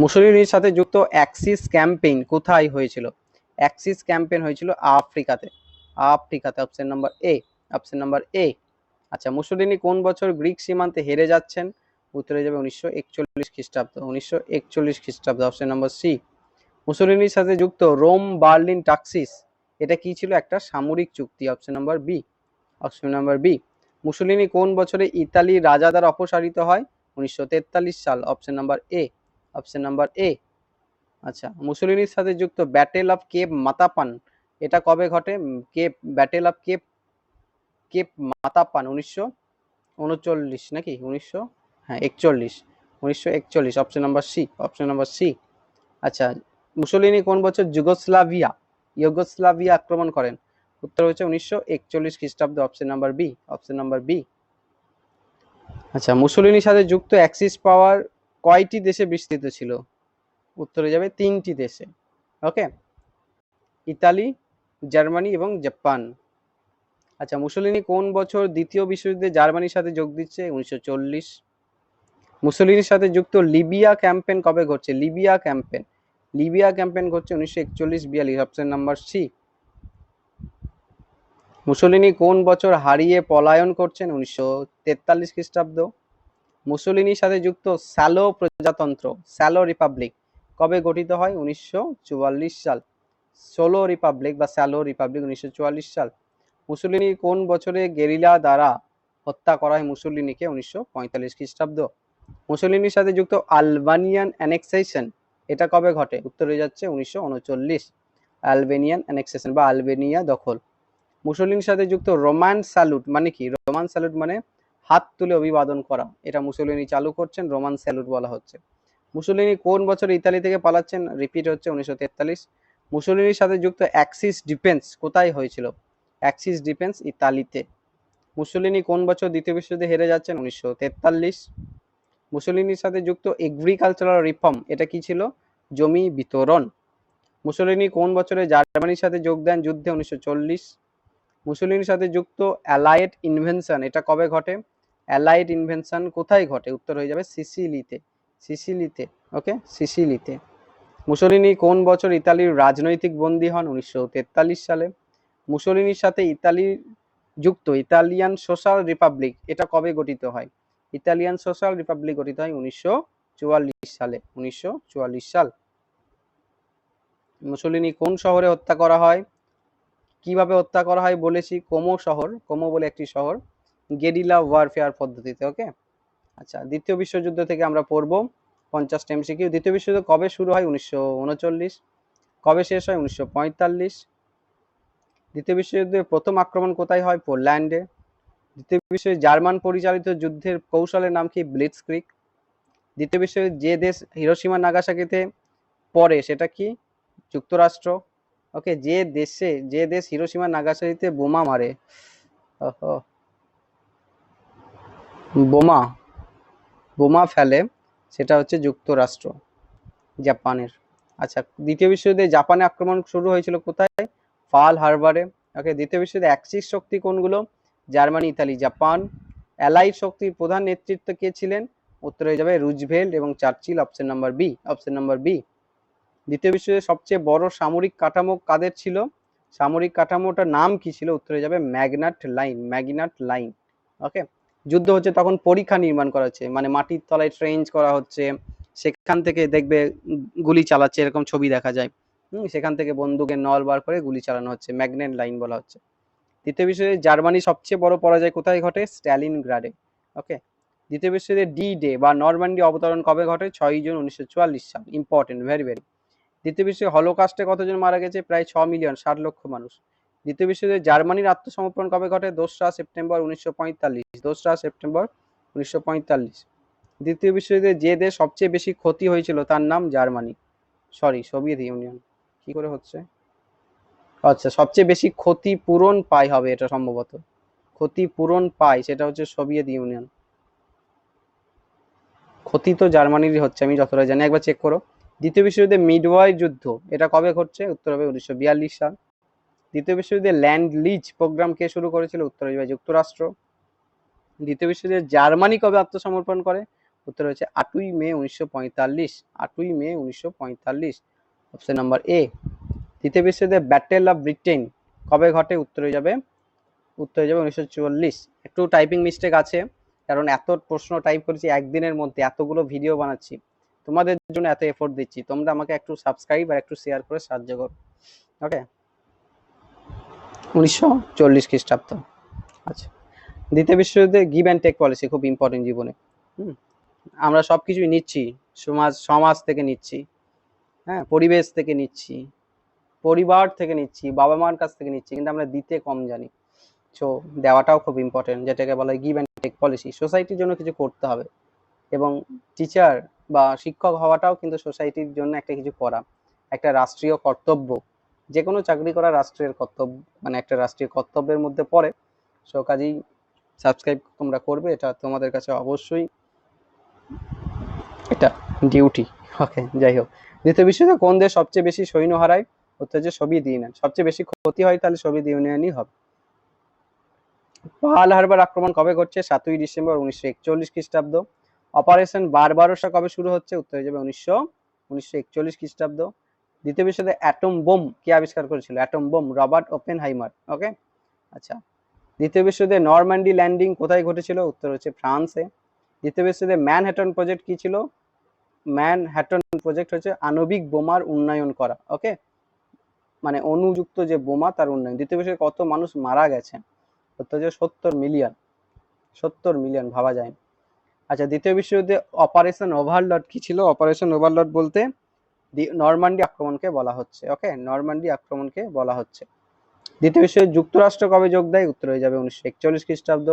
মুসোলিনির সাথে যুক্ত অ্যাক্সিস ক্যাম্পেইন কোথায় হয়েছিল? অ্যাক্সিস ক্যাম্পেইন হয়েছিল আফ্রিকাতে, option number A, option number A. আচ্ছা, মুসোলিনি কোন বছর গ্রিক সীমান্তে হেরে যাচ্ছেন? উত্তরে যাবে 1941 খ্রিস্টাব্দ, 1941 খ্রিস্টাব্দ, অপশন নাম্বার সি। মুসোলিনির সাথে যুক্ত রোম বার্লিন টাক্সিস, এটা কি ছিল? একটা সামরিক চুক্তি, option number B, option number B. Mussolini কোন বছরে ইতালির রাজা দ্বারা অপসারিত হয়? 1943 সাল, option number A, option number A. আচ্ছা, মুসোলিনির সাথে যুক্ত ব্যাটেল অফ কেপ মাতাপান, এটা কবে ঘটে? Battle of Cape Cape Matapan 1939 নাকি 41, 1941, option number C, option number C. আচ্ছা, মুসোলিনি কোন বছর ইউগোস্লাভিয়া আক্রমণ করেন? উত্তর হচ্ছে 1941 খ্রিস্টাব্দ, option number B, option number B. আচ্ছা, মুসোলিনির সাথে যুক্ত অ্যাক্সিস পাওয়ার কয়টি দেশে বিস্তৃত ছিল? উত্তরে যাবে 3টি দেশে। ওকে, ইতালি, জার্মানি এবং জাপান। আচ্ছা, মুসোলিনি কোন বছর দ্বিতীয় বিশ্বযুদ্ধে জার্মানির সাথে যোগ দিচ্ছে? 1940। মুসোলিনির সাথে যুক্ত লিবিয়া ক্যাম্পেইন কবে ঘটছে? লিবিয়া ক্যাম্পেইন ঘটছে 1941-42, অপশন নাম্বার সি। মুসোলিনি কোন বছর হারিয়ে পলায়ন করছেন? 1943 খ্রিস্টাব্দ। মুসোলিনির সাথে যুক্ত স্যালো প্রজাতন্ত্র, স্যালো রিপাবলিক কবে গঠিত হয়? 1944 সাল। সোলো রিপাবলিক বা স্যালো রিপাবলিক 1944 সাল। মুসোলিনি কোন বছরে গেরিলা দ্বারা হত্যা করা হয় মুসোলিনিকে? 1945 খ্রিস্টাব্দ। মুসোলিনির সাথে যুক্ত আলবানিয়ান অ্যানেক্সেশন, এটা কবে ঘটে? উত্তরে যাচ্ছে 1939, আলবেনিয়ান অ্যানেক্সেশন বা আলবেনিয়া দখল। মুসোলিনির সাথে যুক্ত রোমান স্যালুট মানে কি? রোমান স্যালুট মানে হাত তুলে অভিবাদন করা, এটা মুসোলিনি চালু করছেন, রোমান স্যালুট বলা হচ্ছে। মুসোলিনি কোন বছর ইতালি থেকে পালাচ্ছেন? রিপিট হচ্ছে 1943। মুসোলিনির সাথে যুক্ত অ্যাক্সিস ডিফেন্স কোথায় হয়েছিল? অ্যাক্সিস ডিফেন্স ইতালিতে। মুসোলিনি কোন বছর দ্বিতীয় বিশ্বযুদ্ধে হেরে যাচ্ছেন? 1943। মুসোলিনির সাথে যুক্ত এগ্রিকালচারাল রিফর্ম, এটা কি ছিল? জমি বিতরণ। মুসোলিনি কোন বছরে জার্মানির সাথে যোগ দেন যুদ্ধে? 1940। মুসোলিনির সাথে যুক্ত অ্যালাইড ইনভেনশন, এটা কবে ঘটে? অ্যালাইড ইনভেনশন কোথায় ঘটে? উত্তর হয়ে যাবে সিসিলিতে, সিসিলিতে। ওকে, সিসিলিতে। মুসোলিনি কোন বছর ইতালির রাজনৈতিক বন্দী হন? 1943 সালে। মুসোলিনির সাথে যুক্ত ইতালিয়ান সোশ্যাল রিপাবলিক, এটা কবে গঠিত হয়? ইতালিয়ান সোশ্যাল রিপাবলিক গঠিত হয় 1944 সালে, 1944 সাল। মুসোলিনি কোন শহরে হত্যা করা হয়? কিভাবে হত্যা করা হয় বলেছি, কোমো বলে একটি শহর, গেরিলা ওয়ারফেয়ার পদ্ধতিতে। ওকে, আচ্ছা, দ্বিতীয় বিশ্বযুদ্ধ থেকে আমরা পড়বো 50টা এমসিকিউ। দ্বিতীয় বিশ্বযুদ্ধ কবে শুরু হয়? 1939। কবে শেষ হয়? 1945। দ্বিতীয় বিশ্বযুদ্ধের প্রথম আক্রমণ কোথায় হয়? পোল্যান্ডে। দ্বিতীয় বিশ্বযুদ্ধে জার্মান পরিচালিত যুদ্ধের কৌশলের নাম কি? ব্লিটজক্রিগ। দ্বিতীয় বিশ্বযুদ্ধে যে দেশ হিরোশিমা নাগাসাকিতে পড়ে সেটা কি? যুক্তরাষ্ট্র। ওকে, যে দেশ হিরোশিমা নাগাসাকিতে বোমা মারে, বোমা ফেলে, সেটা হচ্ছে যুক্তরাষ্ট্র, জাপানের। আচ্ছা, দ্বিতীয় বিশ্বযুদ্ধে জাপানে আক্রমণ শুরু হয়েছিল কোথায়? পার্ল হারবারে। ওকে, দ্বিতীয় বিশ্বযুদ্ধে অ্যাক্সিস শক্তি কোনগুলো? Germany, Italy, Japan. অ্যালাইড শক্তির প্রধান নেতৃত্ব কে ছিলেন? উত্তর হয়ে যাবে রুজভেল্ট এবং Churchill, option number B, option number B. দ্বিতীয় বিশ্বযুদ্ধে সবচেয়ে বড় সামরিক কাঠামো কাদের ছিল? সামরিক কাঠামোটার নাম কি ছিল? উত্তর হয়ে যাবে ম্যাগনাট লাইন। ওকে, যুদ্ধ হচ্ছে তখন পরিখা নির্মাণ করা হচ্ছে, মানে মাটির তলায় ট্রেঞ্চ করা হচ্ছে, সেখান থেকে দেখবে গুলি চালাচ্ছে, এরকম ছবি দেখা যায়। সেখান থেকে বন্দুকের নল বার করে গুলি চালানো হচ্ছে, ম্যাগনেট লাইন বলা হচ্ছে। দ্বিতীয় বিশ্বযুদ্ধে জার্মানির সবচেয়ে বড় পরাজয় কোথায় ঘটে? স্ট্যালিনগ্রাডে। ওকে, দ্বিতীয় বিশ্বযুদ্ধে ডি ডে বা নরমান্ডি অবতরণ কবে ঘটে? 6 জুন 1944 সাল। Important, very very. দ্বিতীয় বিশ্বের হলোকাস্টে কতজন মারা গেছে? প্রায় 6 মিলিয়ন, 60 লক্ষ মানুষ। দ্বিতীয় বিশ্বযুদ্ধে জার্মানির আত্মসমর্পণ কবে ঘটে? 2রা সেপ্টেম্বর 1945, 2রা সেপ্টেম্বর 1945। দ্বিতীয় বিশ্বযুদ্ধে যে দেশ সবচেয়ে বেশি ক্ষতি হয়েছিল তার নাম? Germany, Soviet union. কি করে হচ্ছে? আচ্ছা, সবচেয়ে বেশি ক্ষতিপূরণ পায় হবে এটা সম্ভবত, ক্ষতিপূরণ পায় সেটা হচ্ছে সোভিয়েত ইউনিয়ন। ক্ষতি তো জার্মানিরই হচ্ছে আমি যতটা জানি, একবার চেক করো। দ্বিতীয় বিশ্বযুদ্ধে মিডওয়াই যুদ্ধ এটা কবে ঘটছে? উত্তর হবে 1942 সাল। দ্বিতীয় বিশ্বযুদ্ধে ল্যান্ড লিজ প্রোগ্রাম কে শুরু করেছিল? উত্তর হবে যুক্তরাষ্ট্র। দ্বিতীয় বিশ্বযুদ্ধে জার্মানি কবে আত্মসমর্পণ করে? উত্তর হচ্ছে 8ই মে 1945। 8ই মে 1945, অপশন নাম্বার এ। দ্বিতীয় বিশ্বযুদ্ধে ব্যাটেল অফ ব্রিটেন কবে ঘটে? উত্তর হয়ে যাবে 1944। একটু টাইপিং মিস্টেক আছে, কারণ এত প্রশ্ন টাইপ করেছি একদিনের মধ্যে, এতগুলো ভিডিও বানাচ্ছি, তোমাদের জন্য এত এফোর্ট দিচ্ছি, তোমরা আমাকে একটু সাবস্ক্রাইব আর একটু শেয়ার করে সাহায্য করো। ওকে, 1940 খ্রিস্টাব্দ। আচ্ছা, দ্বিতীয় বিশ্বযুদ্ধে গিভ অ্যান্ড টেক পলিসি খুব ইম্পর্টেন্ট জীবনে। আমরা সব কিছুই নিচ্ছি, সমাজ থেকে নিচ্ছি, হ্যাঁ, পরিবেশ থেকে নিচ্ছি, পরিবার থেকে নিচ্ছি, বাবা মার কাছ থেকে নিচ্ছি, কিন্তু আমরা দিতে কম জানি। সো দেওয়াটাও খুব ইম্পর্টেন্ট, যেটাকে বলা হয় গিভ অ্যান্ড টেক পলিসি। সোসাইটির জন্য কিছু করতে হবে, এবং টিচার বা শিক্ষক হওয়াটাও কিন্তু সোসাইটির জন্য একটা কিছু করা, একটা রাষ্ট্রীয় কর্তব্য। যে কোনো চাকরি করা রাষ্ট্রের কর্তব্য, মানে একটা রাষ্ট্রীয় কর্তব্যের মধ্যে পড়ে। সো কাজেই সাবস্ক্রাইব তোমরা করবে, এটা তোমাদের কাছে অবশ্যই এটা ডিউটি। ওকে, যাই হোক, দ্বিতীয় বিশ্বযুদ্ধে কোন দেশ সবচেয়ে বেশি সৈন্য হারায়? উত্তর হচ্ছে সোভিয়েত ইউনিয়ন। সবচেয়ে বেশি ক্ষতি হয় তাহলে সোভিয়েত ইউনিয়নই হবে। পার্ল হারবার আক্রমণ কবে ঘটছে? 7ই ডিসেম্বর 1941 খ্রিস্টাব্দ। অপারেশন বারবারোসা কবে শুরু হচ্ছে? উত্তর হয়ে যাবে 1941 খ্রিস্টাব্দ। দ্বিতীয় বিশ্বযুদ্ধে অ্যাটম বোম কে আবিষ্কার করেছিল? Atom bomb Robert Oppenheimer. Okay, আচ্ছা। দ্বিতীয় বিশ্বযুদ্ধে নরম্যান্ডি ল্যান্ডিং কোথায় ঘটেছিল? উত্তর হচ্ছে ফ্রান্সে। দ্বিতীয় বিশ্বযুদ্ধে ম্যানহাটন প্রজেক্ট কি ছিল? ম্যানহাটন প্রজেক্ট হচ্ছে আণবিক বোমার উন্নয়ন করা। ওকে, মানে অণুযুক্ত যে বোমা তার উন্নয়ন। দ্বিতীয় বিশ্বযুদ্ধে কত মানুষ মারা গেছে? উত্তর হচ্ছে 70 মিলিয়ন। 70 মিলিয়ন, ভাবা যায়। আচ্ছা, দ্বিতীয় বিশ্বযুদ্ধে অপারেশন ওভারলর্ড কি ছিল? অপারেশন ওভারলর্ড বলতে নরমান্ডি আক্রমণকে বলা হচ্ছে। ওকে, নরমান্ডি আক্রমণকে বলা হচ্ছে। দ্বিতীয় বিশ্বযুদ্ধে যুক্তরাষ্ট্র কবে যোগ দেয়? উত্তর হয়ে যাবে 1941 খ্রিস্টাব্দ।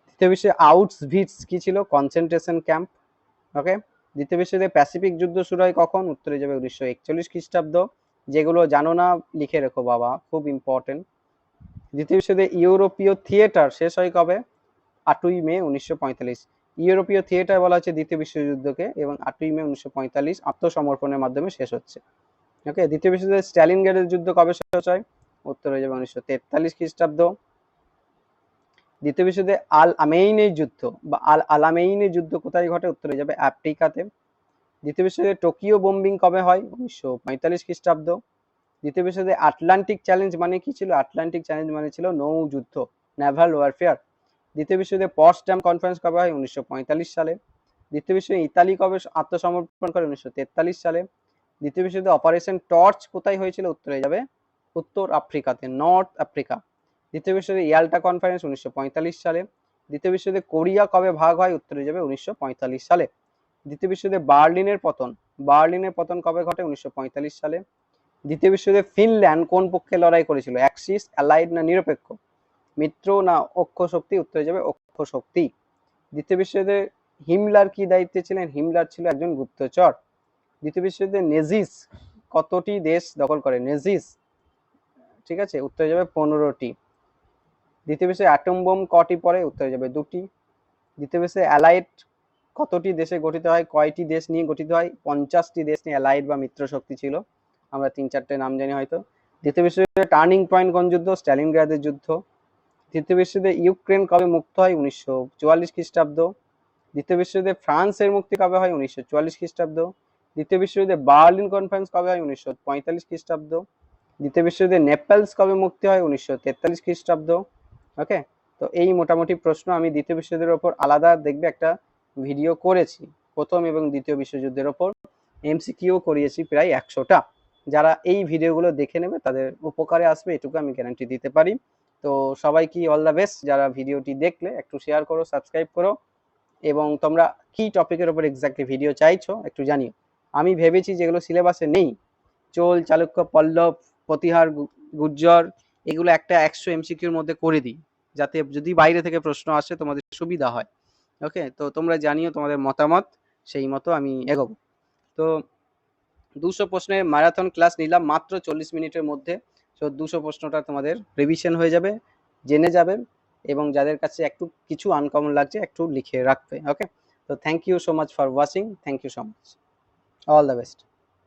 দ্বিতীয় বিশ্বে আউটভিটস কি ছিল? Concentration camp. ওকে, দ্বিতীয় বিশ্বযুদ্ধে প্যাসিফিক যুদ্ধ শুরু হয় কখন? উত্তর হয়ে যাবে 1941 খ্রিস্টাব্দ। যেগুলো জানো না লিখে রেখো বাবা, খুব ইম্পর্টেন্ট। দ্বিতীয় বিশ্বযুদ্ধে ইউরোপীয় থিয়েটার শেষ হয় কবে? 8ই মে 1945। ইউরোপীয় থিয়েটার বলা হচ্ছে দ্বিতীয় বিশ্বযুদ্ধকে, এবং 8ই মে 1945 আত্মসমর্পণের মাধ্যমে শেষ হচ্ছে। ওকে, দ্বিতীয় বিশ্বযুদ্ধে স্ট্যালিনগ্রাডের যুদ্ধ কবে শেষ হয়? উত্তর হয়ে যাবে 1943 খ্রিস্টাব্দ। দ্বিতীয় বিশ্বযুদ্ধে আল আমেইনের যুদ্ধ বা আল আলামেইনের যুদ্ধ কোথায় ঘটে? উত্তর হয়ে যাবে আফ্রিকাতে। দ্বিতীয় বিশ্বযুদ্ধে টোকিও বোম্বিং কবে হয়? 1945 খ্রিস্টাব্দ। দ্বিতীয় বিশ্বযুদ্ধে আটলান্টিক চ্যালেঞ্জ মানে কি ছিল? আটলান্টিক চ্যালেঞ্জ মানে ছিল নৌ যুদ্ধ, নেভাল ওয়ারফেয়ার। দ্বিতীয় বিশ্বযুদ্ধে পটসডাম কনফারেন্স কবে হয়? 1945 সালে। দ্বিতীয় বিশ্বযুদ্ধে ইতালি কবে আত্মসমর্পণ করে? 1943 সালে। দ্বিতীয় বিশ্বযুদ্ধে অপারেশন টর্চ কোথায় হয়েছিল? উত্তর হয়ে যাবে উত্তর আফ্রিকাতে, নর্থ আফ্রিকা। দ্বিতীয় বিশ্বযুদ্ধে ইয়াল্টা কনফারেন্স 1945 সালে। দ্বিতীয় বিশ্বযুদ্ধে কোরিয়া কবে ভাগ হয়? উত্তর হয়ে যাবে 1945 সালে। দ্বিতীয় বিশ্বযুদ্ধে বার্লিনের পতন কবে ঘটে? 1945 সালে। দ্বিতীয় বিশ্বযুদ্ধে ফিনল্যান্ড কোন পক্ষে লড়াই করেছিল? অ্যাক্সিস, অ্যালাইড না নিরপেক্ষ? মিত্র না অক্ষ শক্তি? উত্তর হয়ে যাবে অক্ষ শক্তি। দ্বিতীয় বিশ্বযুদ্ধে হিমলার কি দায়িত্বে ছিলেন? হিমলার ছিল একজন গুপ্তচর। দ্বিতীয় বিশ্বযুদ্ধে নেজিস কতটি দেশ দখল করে? নেজিস, ঠিক আছে, উত্তর হয়ে যাবে 15টি। দ্বিতীয় বিশ্বে অ্যাটম বোম কটি পড়ে? উত্তর হয়ে যাবে 2টি। দ্বিতীয় বিশ্বে অ্যালাইড কতটি দেশে গঠিত হয়? কয়টি দেশ নিয়ে গঠিত হয়? 50টি দেশ নিয়ে অ্যালাইড বা মিত্র শক্তি ছিল। আমরা 3-4টে নাম জানি হয়তো। দ্বিতীয় বিশ্বযুদ্ধে টার্নিং পয়েন্ট কোন যুদ্ধ? স্ট্যালিনগ্রাদের যুদ্ধ। তৃতীয় বিশ্বযুদ্ধে ইউক্রেন কবে মুক্ত হয়? 1944 খ্রিস্টাব্দ। দ্বিতীয় বিশ্বযুদ্ধে ফ্রান্সের মুক্তি কবে হয়? 1944 খ্রিস্টাব্দ। দ্বিতীয় বিশ্বযুদ্ধে বার্লিন কনফারেন্স কবে হয়? 1945 খ্রিস্টাব্দ। দ্বিতীয় বিশ্বযুদ্ধে নেপালস কবে মুক্তি হয়? 1943 খ্রিস্টাব্দ। ওকে, তো এই মোটামুটি প্রশ্ন আমি দ্বিতীয় বিশ্বযুদ্ধের ওপর আলাদা দেখবে একটা ভিডিও করেছি, প্রথম এবং দ্বিতীয় বিশ্বযুদ্ধের ওপর এমসিকিউ করিয়েছি প্রায় 100টা। যারা এই ভিডিওগুলো দেখে নেবে তাদের উপকারে আসবে, এটুকু আমি গ্যারান্টি দিতে পারি। তো সবাইকে অল দ্য বেস্ট। যারা ভিডিওটি দেখলে একটু শেয়ার করো, সাবস্ক্রাইব করো, এবং তোমরা কি টপিকের উপর এক্স্যাক্টলি ভিডিও চাইছো একটু জানিও। আমি ভেবেছি যেগুলো সিলেবাসে নেই, চোল, চালুক্য, পল্লব, প্রতিহার, গুর্জর, এগুলো একটা 100 এমসিকিউর মধ্যে করে দিই, যাতে যদি বাইরে থেকে প্রশ্ন আসে তোমাদের সুবিধা হয়। ওকে, তো তোমরা জানিও তোমাদের মতামত, সেই মতো আমি এগোবো। তো 200 প্রশ্নের ম্যারাথন ক্লাস নিলাম মাত্র 40 মিনিটের মধ্যে। তো 200 প্রশ্নটা তোমাদের রিভিশন হয়ে যাবে, জেনে যাবে এবং যাদের কাছে একটু কিছু আনকমন লাগছে একটু লিখে রাখবে। ওকে, তো thank you so much for watching, thank you so much, all the best.